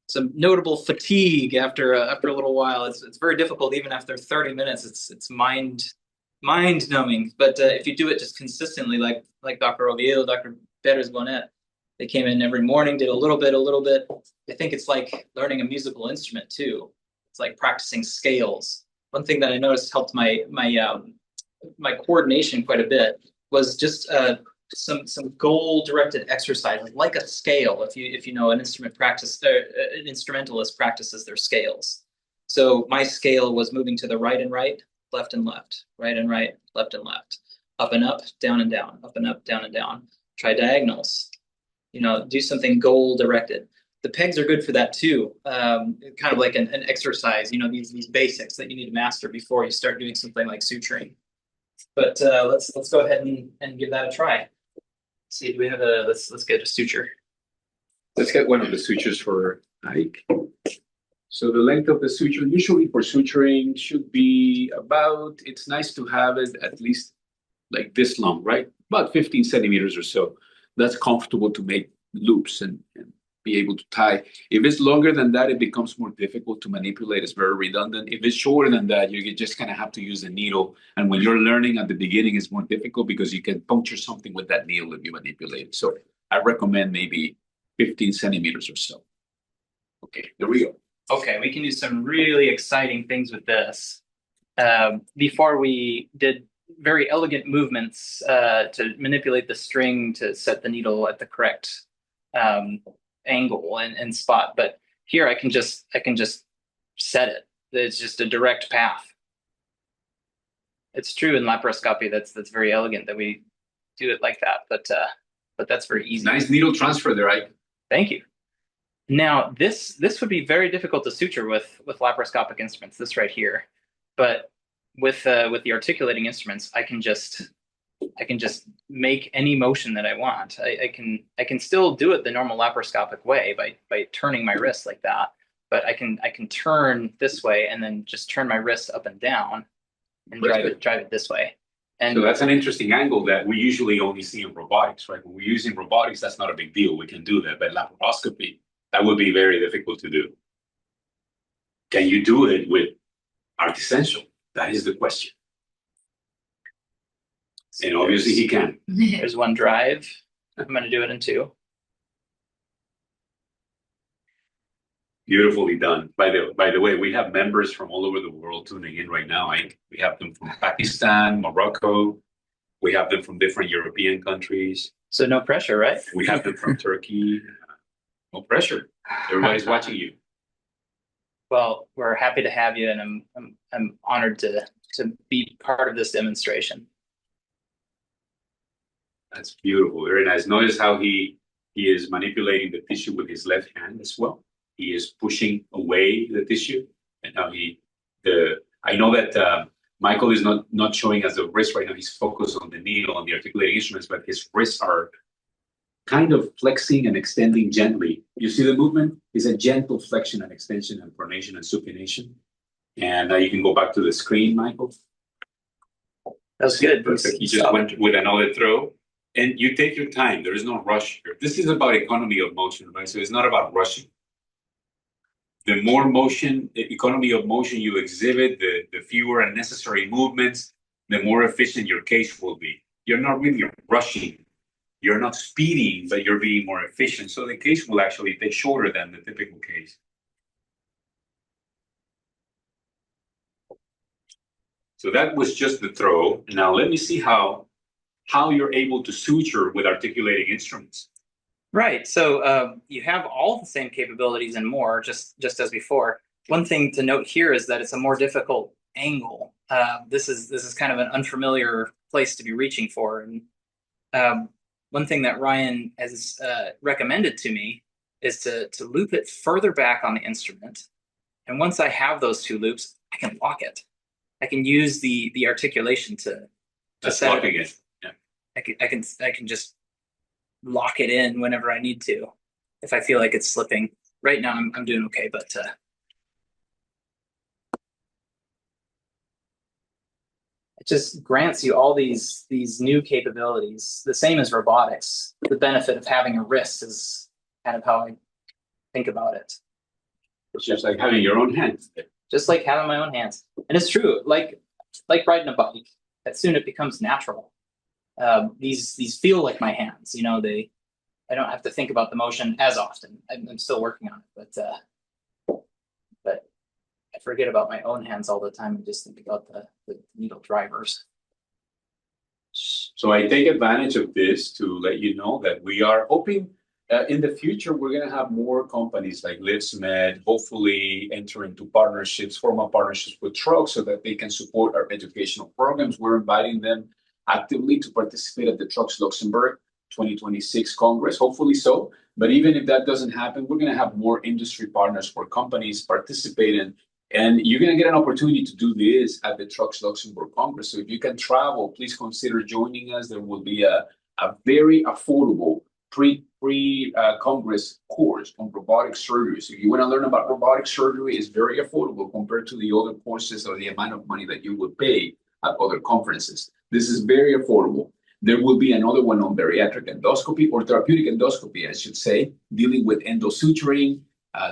some notable fatigue after a little while. It's very difficult even after 30 minutes. It's mind numbing. But if you do it just consistently, like Dr. Oviedo, Dr. Perez-Bonet, they came in every morning, did a little bit. I think it's like learning a musical instrument too. It's like practicing scales. One thing that I noticed helped my coordination quite a bit was just some goal-directed exercises, like a scale. If you know an an instrumentalist practices their scales. So my scale was moving to the right and right, left and left, right and right, left and left, up and up, down and down, up and up, down and down. Try diagonals. Do something goal-directed. The pegs are good for that too. Kind of like an exercise. These basics that you need to master before you start doing something like suturing. But let's go ahead and give that a try. See, do we have let's get a suture. Let's get one of the sutures for Ike. So the length of the suture, usually for suturing, should be it's nice to have it at least like this long, right? About 15 centimeters or so. That's comfortable to make loops and be able to tie. If it's longer than that, it becomes more difficult to manipulate. It's very redundant. If it's shorter than that, you just kind of have to use the needle. And when you're learning at the beginning, it's more difficult because you can puncture something with that needle if you manipulate it. So I recommend maybe 15 centimeters or so. Okay, there we go. Okay, we can do some really exciting things with this. Before we did very elegant movements to manipulate the string to set the needle at the correct angle and spot, but here I can just set it. It's just a direct path. It's true in laparoscopy that's very elegant that we do it like that, but that's very easy. Nice needle transfer there, right? Thank you. Now this would be very difficult to suture with laparoscopic instruments, this right here, but with the articulating instruments, I can just make any motion that I want. I can still do it the normal laparoscopic way by turning my wrist like that, but I can turn this way and then just turn my wrist up and down and drive it this way. And So that's an interesting angle that we usually only see in robotics, right? When we're using robotics, that's not a big deal. We can do that. But laparoscopy, that would be very difficult to do. Can you do it with ArtiSential? That is the question. And obviously he can. there's one drive. I'm going to do it in 2. Beautifully done. By the way, we have members from all over the world tuning in right now. We have them from Pakistan, Morocco. We have them from different European countries. So no pressure, right? We have them from Turkey. No pressure. Everybody's watching you. Well, we're happy to have you, and I'm honored to be part of this demonstration. That's beautiful. Very nice. Notice how he is manipulating the tissue with his left hand as well. He is pushing away the tissue, and how I know that Michael is not showing us the wrist right now. He's focused on the needle, on the articulating instruments, but his wrists are kind of flexing and extending gently. You see the movement? It's a gentle flexion and extension and pronation and supination. And now you can go back to the screen, Michael. That's good. Perfect. You just went with another throw. And you take your time. There is no rush here. This is about economy of motion, right? So it's not about rushing. The more motion, the economy of motion you exhibit, the fewer unnecessary movements, the more efficient your case will be. You're not really rushing. You're not speeding, but you're being more efficient. So the case will actually take shorter than the typical case. So that was just the throw. Now let me see how you're able to suture with articulating instruments. Right. So you have all the same capabilities and more, just as before. One thing to note here is that it's a more difficult angle. This is kind of an unfamiliar place to be reaching for. And one thing that Ryan has recommended to me is to loop it further back on the instrument. And once I have those 2 loops, I can lock it. I can use the articulation to set locking it. Yeah. I can just lock it in whenever I need to, if I feel like it's slipping. Right now, I'm doing okay, but it just grants you all these new capabilities. The same as robotics. The benefit of having a wrist is kind of how I think about it. It's just like having your own hands. Just like having my own hands, and it's true. Like riding a bike. That soon it becomes natural. These feel like my hands, I don't have to think about the motion as often. I'm still working on it, but I forget about my own hands all the time and just think about the needle drivers. So I take advantage of this to let you know that we are hoping in the future, we're going to have more companies like LivsMed, hopefully enter into partnerships, formal partnerships with trucks so that they can support our educational programs. We're inviting them actively to participate at the Trucks Luxembourg 2026 Congress, hopefully so. But even if that doesn't happen, we're going to have more industry partners for companies participating. And you're going to get an opportunity to do this at the Trucks Luxembourg Congress. So if you can travel, please consider joining us. There will be a very affordable pre-Congress course on robotic surgery. So if you want to learn about robotic surgery, it's very affordable compared to the other courses or the amount of money that you would pay at other conferences. This is very affordable. There will be another one on bariatric endoscopy or therapeutic endoscopy, I should say, dealing with endosuturing,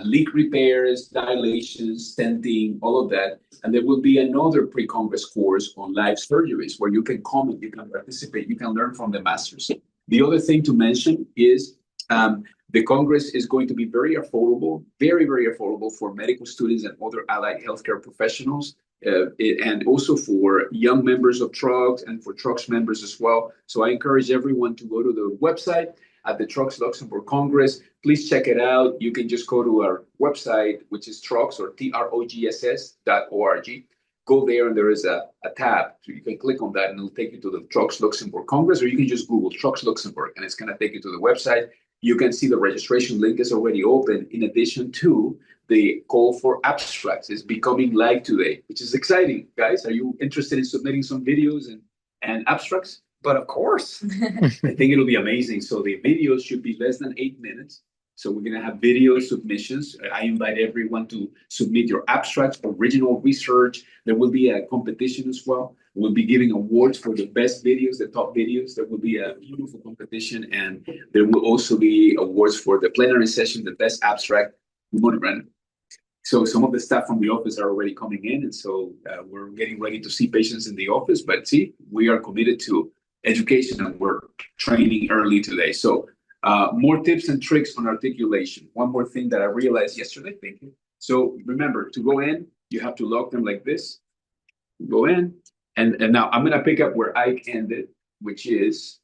leak repairs, dilations, stenting, all of that. And there will be another pre-Congress course on live surgeries where you can come and you can participate, you can learn from the masters. The other thing to mention is the Congress is going to be very affordable, very, very affordable for medical students and other allied healthcare professionals, and also for young members of Trucks and for Trucks members as well. So I encourage everyone to go to the website at the Trucks Luxembourg Congress. Please check it out. You can just go to our website, which is Trucks or trogss.org. Go there and there is a tab. So you can click on that and it'll take you to the Trucks Luxembourg Congress, or you can just Google Trucks Luxembourg and it's going to take you to the website. You can see the registration link is already open. In addition to the call for abstracts is becoming live today, which is exciting. Guys, are you interested in submitting some videos and abstracts? But of course. I think it'll be amazing. So the videos should be less than 8 minutes. So we're going to have video submissions. I invite everyone to submit your abstracts, original research. There will be a competition as well. We'll be giving awards for the best videos, the top videos. There will be a beautiful competition, and there will also be awards for the plenary session, the best abstract. We want to run. So some of the staff from the office are already coming in, and so we're getting ready to see patients in the office. But see, we are committed to education, and we're training early today. So more tips and tricks on articulation. One more thing that I realized yesterday. Thank you. So remember, to go in, you have to lock them like this. Go in, and now I'm going to pick up where Ike ended, which is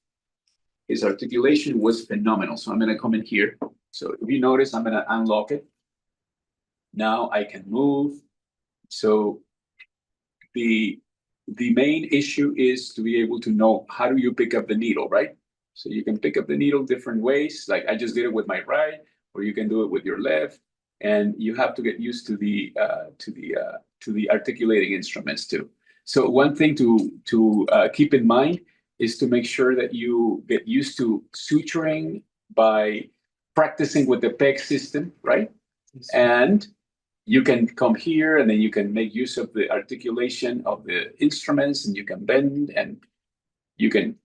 his articulation was phenomenal. So I'm going to come in here. So if you notice, I'm going to unlock it. Now I can move. So the main issue is to be able to know how do you pick up the needle, right? So you can pick up the needle different ways. Like I just did it with my right, or you can do it with your left. And you have to get used to the articulating instruments too. So one thing to keep in mind is to make sure that you get used to suturing by practicing with the PEG system, right? Yes. And you can come here and then you can make use of the articulation of the instruments, and you can bend and you can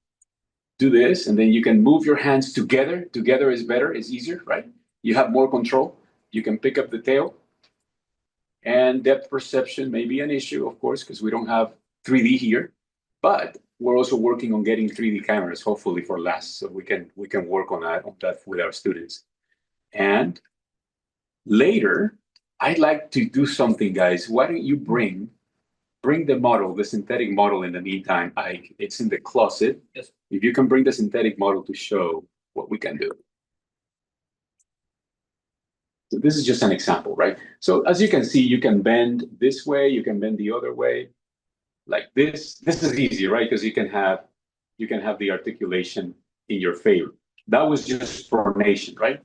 do this, and then you can move your hands together. Together is better, is easier, right? You have more control. You can pick up the tail. And depth perception may be an issue, of course, because we don't have 3D here, but we're also working on getting 3D cameras, hopefully for last, so we can work on that with our students. And later, I'd like to do something, guys. Why don't you bring the model, the synthetic model in the meantime? It's in the closet. Yes. If you can bring the synthetic model to show what we can do. So this is just an example, right? So as you can see, you can bend this way, you can bend the other way, like this. This is easy, right? Because you can have the articulation in your favor. That was just pronation, right?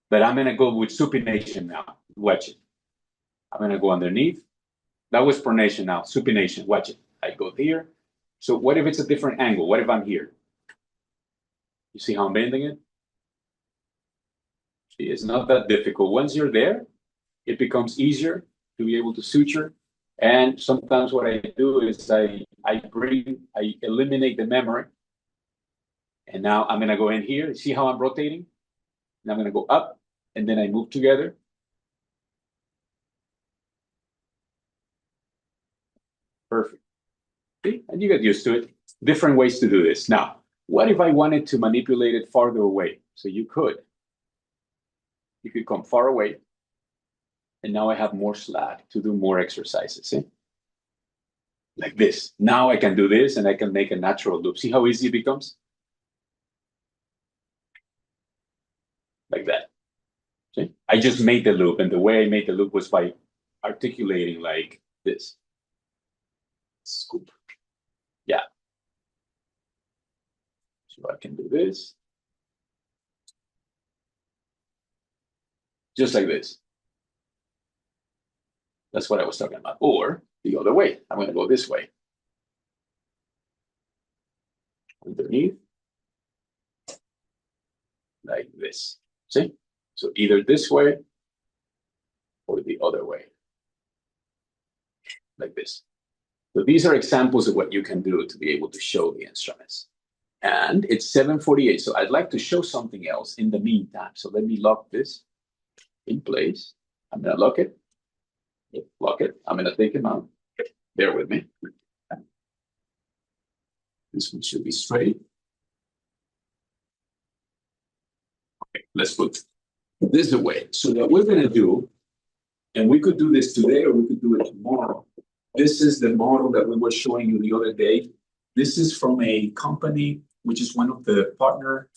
But I'm gonna go with supination now. Watch it. I'm gonna go underneath. That was pronation now. Supination. Watch it. I go here. So what if it's a different angle? What if I'm here? You see how I'm bending it? See, it's not that difficult. Once you're there, it becomes easier to be able to suture. And sometimes what I do is I eliminate the memory. And now I'm gonna go in here. See how I'm rotating? And I'm gonna go up, and then I move together. Perfect. See? And you get used to it. Different ways to do this. Now, what if I wanted to manipulate it farther away? So you could come far away, and now I have more slack to do more exercises. See? Like this. Now I can do this, and I can make a natural loop. See how easy it becomes? Like that. See? I just made the loop, and the way I made the loop was by articulating like this. Scoop. Yeah. So I can do this. Just like this. That's what I was talking about. Or the other way. I'm going to go this way. Underneath. Like this. See? So either this way or the other way. Like this. So these are examples of what you can do to be able to show the instruments. And it's 7:48, so I'd like to show something else in the meantime. So let me lock this in place. I'm gonna lock it. Lock it. I'm gonna take him out. Bear with me. This one should be straight. Okay, let's put this away. So what we're gonna do, and we could do this today or we could do it tomorrow. This is the model that we were showing you the other day. This is from a company, which is one of the partner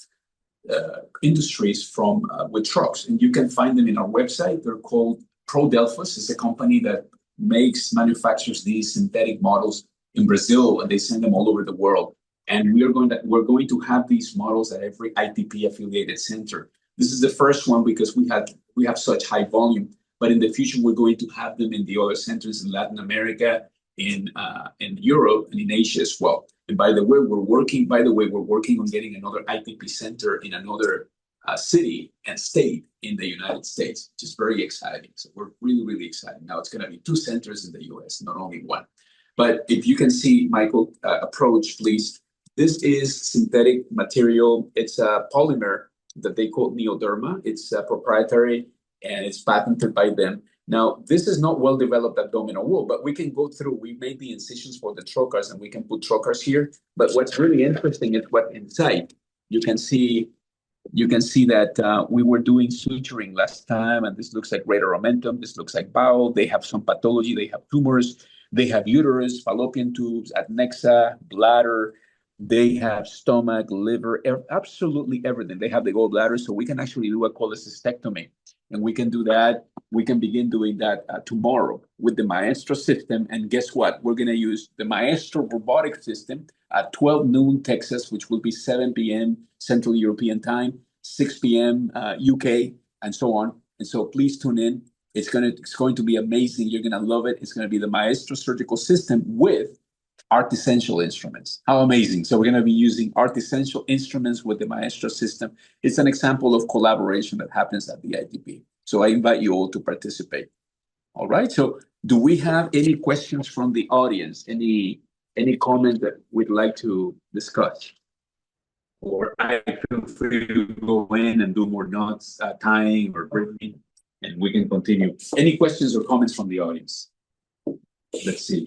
industries from with trucks. And you can find them in our website. They're called ProDelphos. It's a company that manufactures these synthetic models in Brazil, and they send them all over the world. And we're going to have these models at every ITP affiliated center. This is the first one because we have such high volume. But in the future, we're going to have them in the other centers in Latin America, in Europe, and in Asia as well. And by the way, we're working on getting another ITP center in another city and state in the United States, which is very exciting. So we're really, really excited. Now it's going to be 2 centers in the US, not only 1. But if you can see, Michael, approach, please. This is synthetic material. It's a polymer that they call Neoderma. It's proprietary and it's patented by them. Now, this is not well-developed abdominal wall, but we can go through. We made the incisions for the trocars, and we can put trocars here. But what's really interesting is what inside. You can see that we were doing suturing last time, and this looks like greater omentum. This looks like bowel. They have some pathology. They have tumors. They have uterus, fallopian tubes, adnexa, bladder. They have stomach, liver, absolutely everything. They have the gallbladder, so we can actually do a cholecystectomy. And we can do that. We can begin doing that tomorrow with the Maestro system. And guess what? We're going to use the Maestro robotic system at 12 noon Texas, which will be 7 p.m. Central European time, 6 p.m. UK, and so on. And so please tune in. It's going to be amazing. You're going to love it. It's going to be the Maestro surgical system with ArtiSential instruments. How amazing. So we're going to be using ArtiSential instruments with the Maestro system. It's an example of collaboration that happens at the ITP. So I invite you all to participate. All right. So do we have any questions from the audience? Any comment that we'd like to discuss? Or I feel free to go in and do more knots, tying or breathing, and we can continue. Any questions or comments from the audience? Let's see.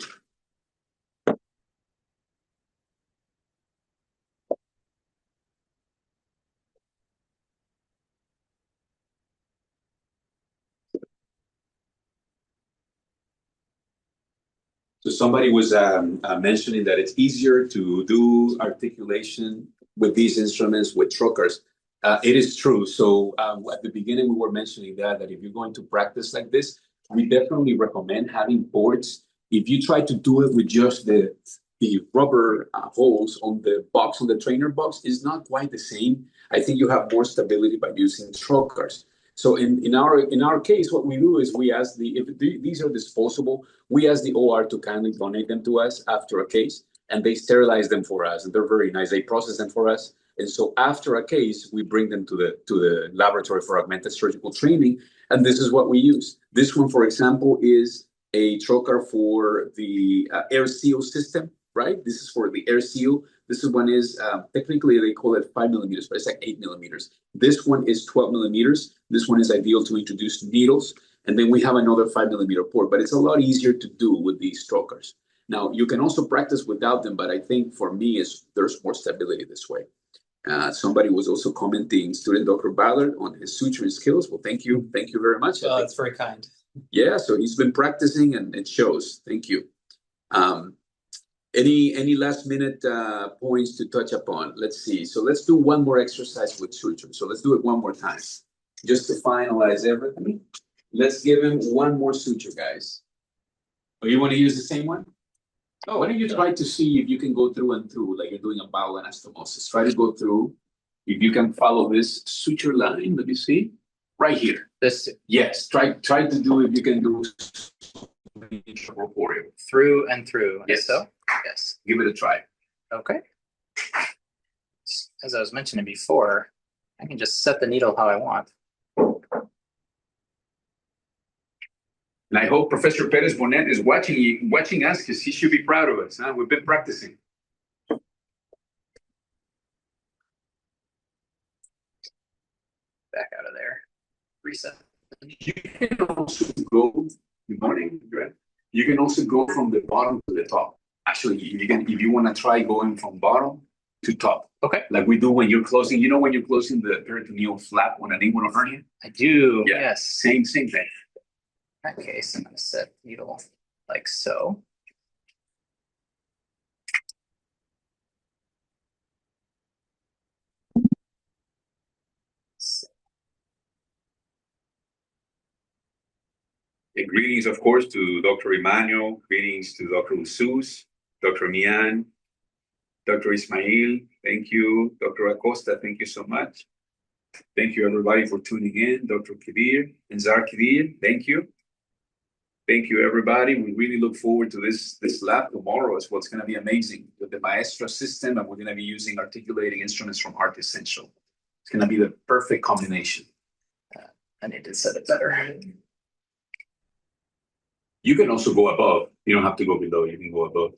So somebody was mentioning that it's easier to do articulation with these instruments with trocars. It is true. So at the beginning, we were mentioning that if you're going to practice like this, we definitely recommend having boards. If you try to do it with just the rubber holes on the box, on the trainer box, is not quite the same. I think you have more stability by using trocars. So in our case, what we do is we ask these are disposable, we ask the OR to kindly donate them to us after a case, and they sterilize them for us, and they're very nice. They process them for us, and so after a case, we bring them to the laboratory for augmented surgical training, and this is what we use. This one, for example, is a trocar for the air seal system, right? This is for the air seal. This one is technically they call it 5 millimeters, but it's like 8 millimeters. This one is 12 millimeters. This one is ideal to introduce needles. And then we have another 5 millimeter port, but it's a lot easier to do with these trocars. Now, you can also practice without them, but I think for me, there's more stability this way. Somebody was also commenting, student Dr. Ballard, on his suturing skills. Well, thank you. Thank you very much. Oh, that's very kind. Yeah, so he's been practicing and it shows. Thank you. Any last minute points to touch upon? Let's see. So let's do one more exercise with suture. So let's do it one more time. Just to finalize everything. Let's give him one more suture, guys. Oh, you want to use the same one? Oh, why don't you try to see if you can go through and through, like you're doing a bowel anastomosis. Try to go through. If you can follow this suture line, let me see. Right here. This Yes. Try to do if you can do through and through. Yes. So yes. Give it a try. Okay. As I was mentioning before, I can just set the needle how I want. And I hope Professor Perez Bonet is watching us, because he should be proud of us. Huh? We've been practicing. Back out of there. Reset. You can also go. Good morning, Greg. You can also go from the bottom to the top. Actually, if you want to try going from bottom to top. Okay. Like we do when you're closing. You know when you're closing the peritoneal flap on an inguinal hernia? I do. Yeah. Yes. Same thing. In that case, I'm going to set the needle like so. And greetings, of course, to Dr. Emmanuel. Greetings to Dr. Jesus, Dr. Mian, Dr. Ismail. Thank you. Dr. Acosta, thank you so much. Thank you, everybody, for tuning in. Dr. Kadir and Zar Kadir, thank you. Thank you, everybody. We really look forward to this lab tomorrow as well. It's going to be amazing with the Maestro system, and we're going to be using articulating instruments from ArtiSential. It's going to be the perfect combination. I need to set it better. You can also go above. You don't have to go below. You can go above.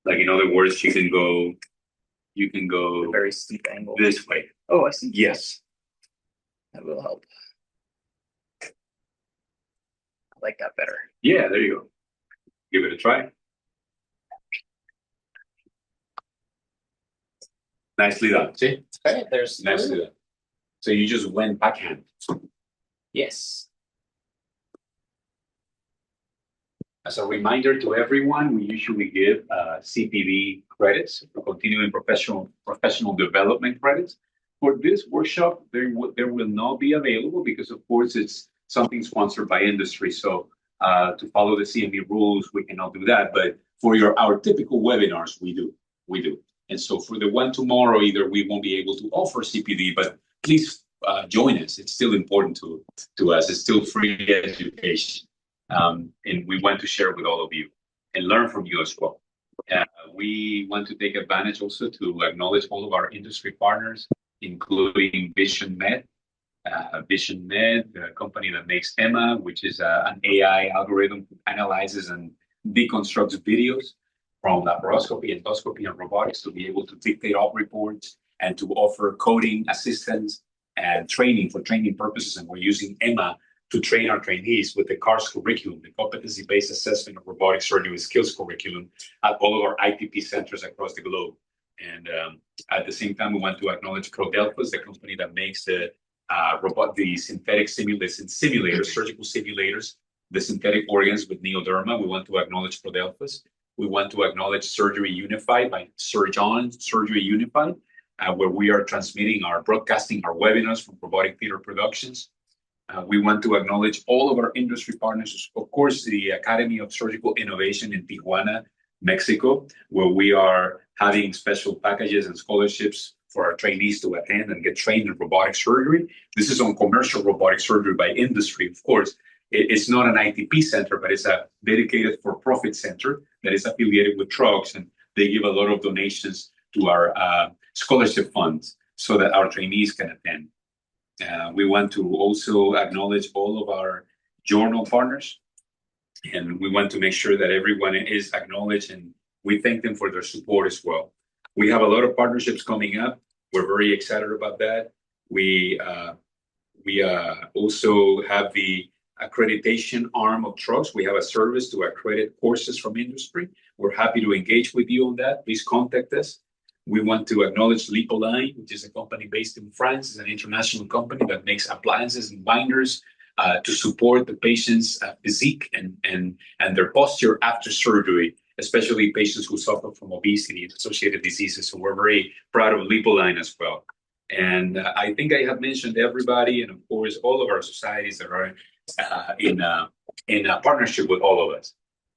Like in other words, you can go A very steep angle. this way. Oh, I see. Yes. That will help. I like that better. Yeah, there you go. Give it a try. Nicely done. See? Okay, there's Nicely done. So you just went backhand. Yes. As a reminder to everyone, we usually give CPD credits for continuing professional development credits. For this workshop, there will not be available because, of course, it's something sponsored by industry. So to follow the CME rules, we cannot do that. But for our typical webinars, we do. And so for the one tomorrow, either we won't be able to offer CPD, but please join us. It's still important to us. It's still free education. And we want to share with all of you and learn from you as well. We want to take advantage also to acknowledge all of our industry partners, including VisionMed. VisionMed, the company that makes Emma, which is an AI algorithm that analyzes and deconstructs videos from laparoscopy, endoscopy, and robotics to be able to dictate op reports and to offer coding assistance and training for training purposes. And we're using Emma to train our trainees with the CARS curriculum, the competency-based assessment of robotic surgery skills curriculum at all of our ITP centers across the globe. And at the same time, we want to acknowledge Prodelphus, the company that makes the synthetic simulators, surgical simulators, the synthetic organs with Neoderma. We want to acknowledge Prodelphus. We want to acknowledge Surgery Unified by Surgeon, Surgery Unified, where we are broadcasting our webinars from Robotic Theater Productions. We want to acknowledge all of our industry partners, of course, the Academy of Surgical Innovation in Tijuana, Mexico, where we are having special packages and scholarships for our trainees to attend and get trained in robotic surgery. This is on commercial robotic surgery by industry, of course. It's not an ITP center, but it's a dedicated for-profit center that is affiliated with Trucks, and they give a lot of donations to our scholarship funds so that our trainees can attend. We want to also acknowledge all of our journal partners, and we want to make sure that everyone is acknowledged, and we thank them for their support as well. We have a lot of partnerships coming up. We're very excited about that. We also have the accreditation arm of Trucks. We have a service to accredit courses from industry. We're happy to engage with you on that. Please contact us. We want to acknowledge Lipoline, which is a company based in France. It's an international company that makes appliances and binders to support the patient's physique and their posture after surgery, especially patients who suffer from obesity and associated diseases. So we're very proud of Lipoline as well. And I think I have mentioned everybody, and of course, all of our societies that are in a partnership with all of us.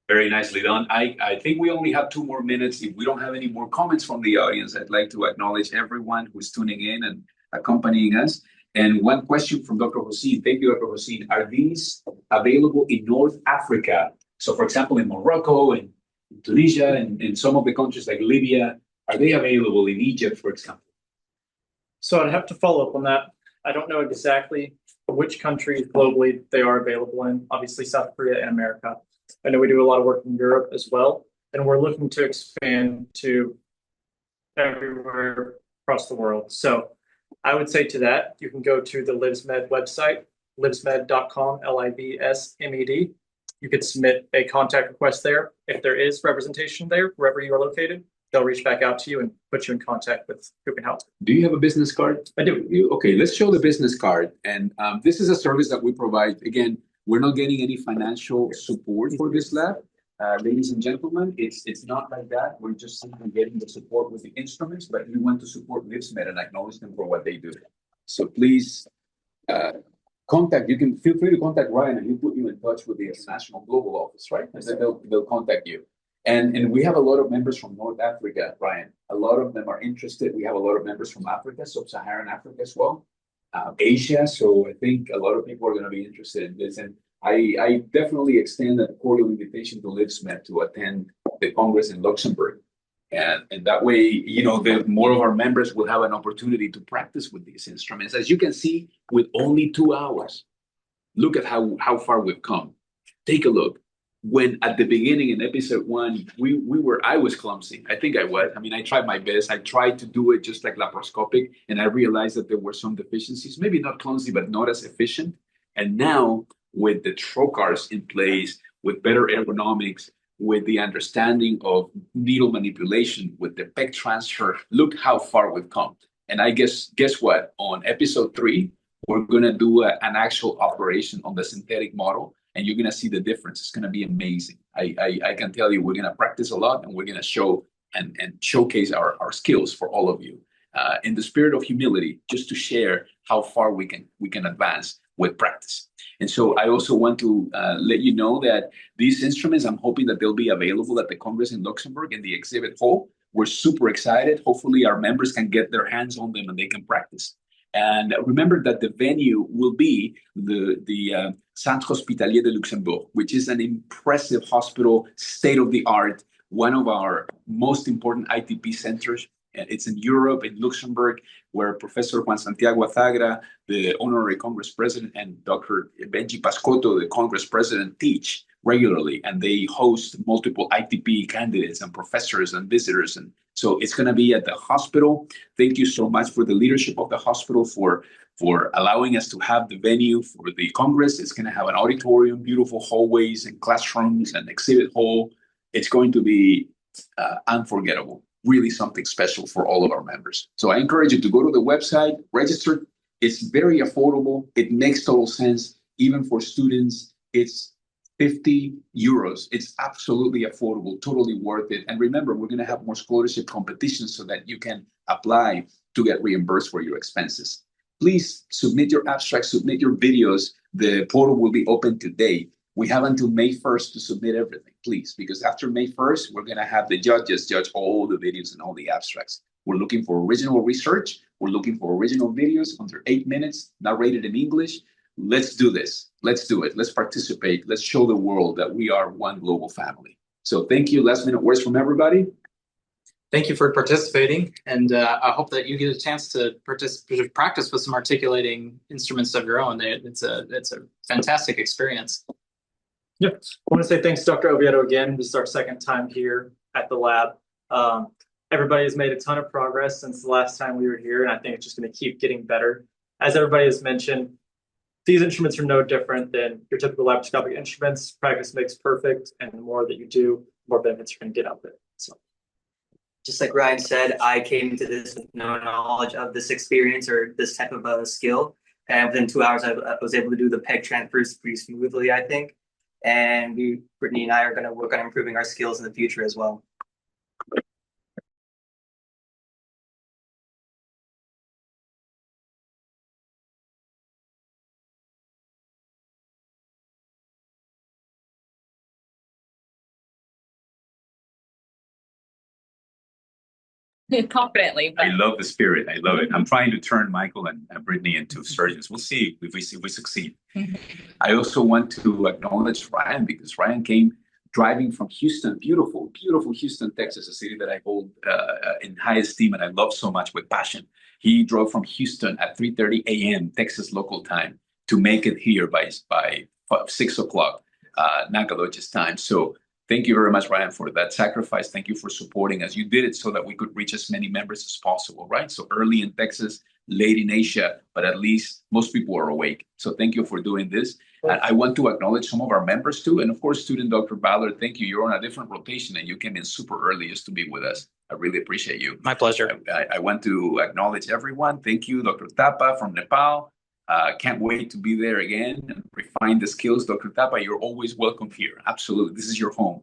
Very nicely done. I think we only have 2 more minutes. If we don't have any more comments from the audience, I'd like to acknowledge everyone who's tuning in and accompanying us. And one question from Dr. Hossein. Thank you, Dr. Hossein. Are these available in North Africa? So, for example, in Morocco and Tunisia and in some of the countries like Libya, are they available in Egypt, for example? So I'd have to follow up on that. I don't know exactly which countries globally they are available in. Obviously, South Korea and America. I know we do a lot of work in Europe as well, and we're looking to expand to everywhere across the world. So I would say to that, you can go to the LivsMed website, livsmed.com, LIVSMED. You could submit a contact request there. If there is representation there, wherever you are located, they'll reach back out to you and put you in contact with who can help. Do you have a business card? I do. Okay, let's show the business card. And this is a service that we provide. Again, we're not getting any financial support for this lab. Ladies and gentlemen, it's not like that. We're just simply getting the support with the instruments, but we want to support LivsMed and acknowledge them for what they do. So please contact, you can feel free to contact Ryan and he'll put you in touch with the International Global Office, right? And then they'll contact you. And we have a lot of members from North Africa, Ryan. A lot of them are interested. We have a lot of members from Africa, sub-Saharan Africa as well, Asia. So I think a lot of people are going to be interested in this. And I definitely extend a cordial invitation to LivsMed to attend the Congress in Luxembourg. And that way, you know, the more of our members will have an opportunity to practice with these instruments. As you can see, with only 2 hours, look at how far we've come. Take a look. When at the beginning in episode 1, I was clumsy. I think I was. I mean, I tried my best. I tried to do it just like laparoscopic, and I realized that there were some deficiencies. Maybe not clumsy, but not as efficient. And now with the trocars in place, with better ergonomics, with the understanding of needle manipulation, with the pec transfer, look how far we've come. And I guess what? On episode 3, we're gonna do an actual operation on the synthetic model, and you're gonna see the difference. It's gonna be amazing. I can tell you, we're gonna practice a lot, and we're gonna show and showcase our skills for all of you, in the spirit of humility, just to share how far we can advance with practice. And so I also want to let you know that these instruments, I'm hoping that they'll be available at the Congress in Luxembourg in the exhibit hall. We're super excited. Hopefully our members can get their hands on them and they can practice. And remember that the venue will be the Centre Hospitalier de Luxembourg, which is an impressive hospital, state-of-the-art, one of our most important ITP centers. It's in Europe, in Luxembourg, where Professor Juan Santiago Azagra, the Honorary Congress President, and Dr. Benji Pascotto, the Congress President, teach regularly. And they host multiple ITP candidates and professors and visitors. And so it's going to be at the hospital. Thank you so much for the leadership of the hospital for allowing us to have the venue for the Congress. It's going to have an auditorium, beautiful hallways and classrooms and exhibit hall. It's going to be unforgettable. Really something special for all of our members. So I encourage you to go to the website, register. It's very affordable. It makes total sense. Even for students, it's 50 euros. It's absolutely affordable, totally worth it. And remember, we're going to have more scholarship competitions so that you can apply to get reimbursed for your expenses. Please submit your abstracts, submit your videos. The portal will be open today. We have until May 1st to submit everything, please, because after May 1st, we're going to have the judges judge all the videos and all the abstracts. We're looking for original research. We're looking for original videos under 8 minutes, narrated in English. Let's do this. Let's do it. Let's participate. Let's show the world that we are one global family. So thank you. Last minute words from everybody. Thank you for participating, and I hope that you get a chance to practice with some articulating instruments of your own. It's a fantastic experience. Yeah, I want to say thanks, Dr. Oviedo, again. This is our second time here at the lab. Everybody has made a ton of progress since the last time we were here, and I think it's just going to keep getting better. As everybody has mentioned, these instruments are no different than your typical laparoscopic instruments. Practice makes perfect, and the more that you do, the more benefits you're going to get out of it. So, just like Ryan said, I came to this with no knowledge of this experience or this type of a skill. And within 2 hours, I was able to do the peg transfers pretty smoothly, I think. And Brittany and I are going to work on improving our skills in the future as well. Confidently. I love the spirit. I love it. I'm trying to turn Michael and Brittany into surgeons. We'll see if we succeed. I also want to acknowledge Ryan, because Ryan came driving from Houston, beautiful, beautiful Houston, Texas, a city that I hold in high esteem and I love so much with passion. He drove from Houston at 3:30 a.m. Texas local time to make it here by 6 o'clock Nacogdoches time. So thank you very much, Ryan, for that sacrifice. Thank you for supporting us. You did it so that we could reach as many members as possible, right? So early in Texas, late in Asia, but at least most people are awake. So thank you for doing this. And I want to acknowledge some of our members too. And of course, student Dr. Ballard, thank you. You're on a different rotation and you came in super early just to be with us. I really appreciate you. My pleasure. I want to acknowledge everyone. Thank you, Dr. Tapa from Nepal. Can't wait to be there again and refine the skills. Dr. Tapa, you're always welcome here. Absolutely. This is your home.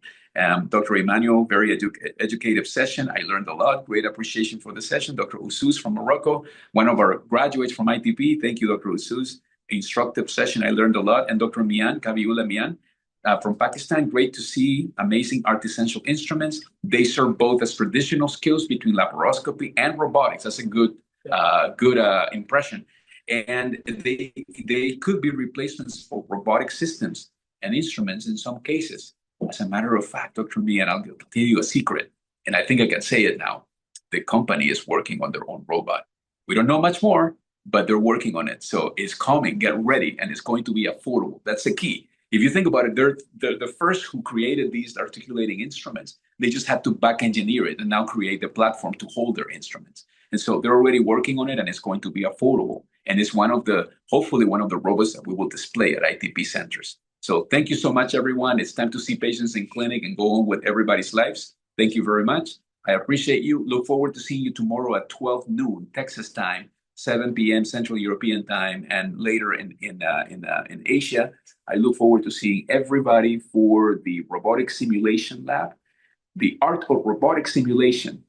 Dr. Emmanuel, very educative session. I learned a lot. Great appreciation for the session. Dr. Usuz from Morocco, one of our graduates from ITP. Thank you, Dr. Usuz. Instructive session. I learned a lot. And Dr. Mian, Kabiula Mian, from Pakistan. Great to see amazing ArtiSential instruments. They serve both as traditional skills between laparoscopy and robotics. That's a good impression. And they could be replacements for robotic systems and instruments in some cases. As a matter of fact, Dr. Mian, I'll tell you a secret. and I think I can say it now, the company is working on their own robot. We don't know much more, but they're working on it. So it's coming, get ready, and it's going to be affordable. That's the key. If you think about it, they're the first who created these articulating instruments. They just had to back engineer it and now create the platform to hold their instruments. And so they're already working on it, and it's going to be affordable. And it's hopefully one of the robots that we will display at ITP centers. So thank you so much, everyone. It's time to see patients in clinic and go on with everybody's lives. Thank you very much. I appreciate you. Look forward to seeing you tomorrow at 12 noon Texas time, 7 p.m. Central European time, and later in Asia. I look forward to seeing everybody for the robotic simulation lab, the art of robotic simulation,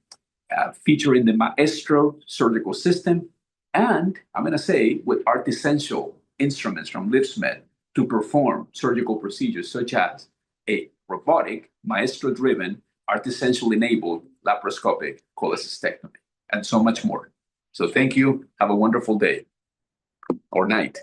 featuring the Maestro surgical system, and I'm going to say with ArtiSential instruments from LivsMed to perform surgical procedures such as a robotic, Maestro-driven, ArtiSential-enabled laparoscopic cholecystectomy, and so much more. So thank you. Have a wonderful day or night.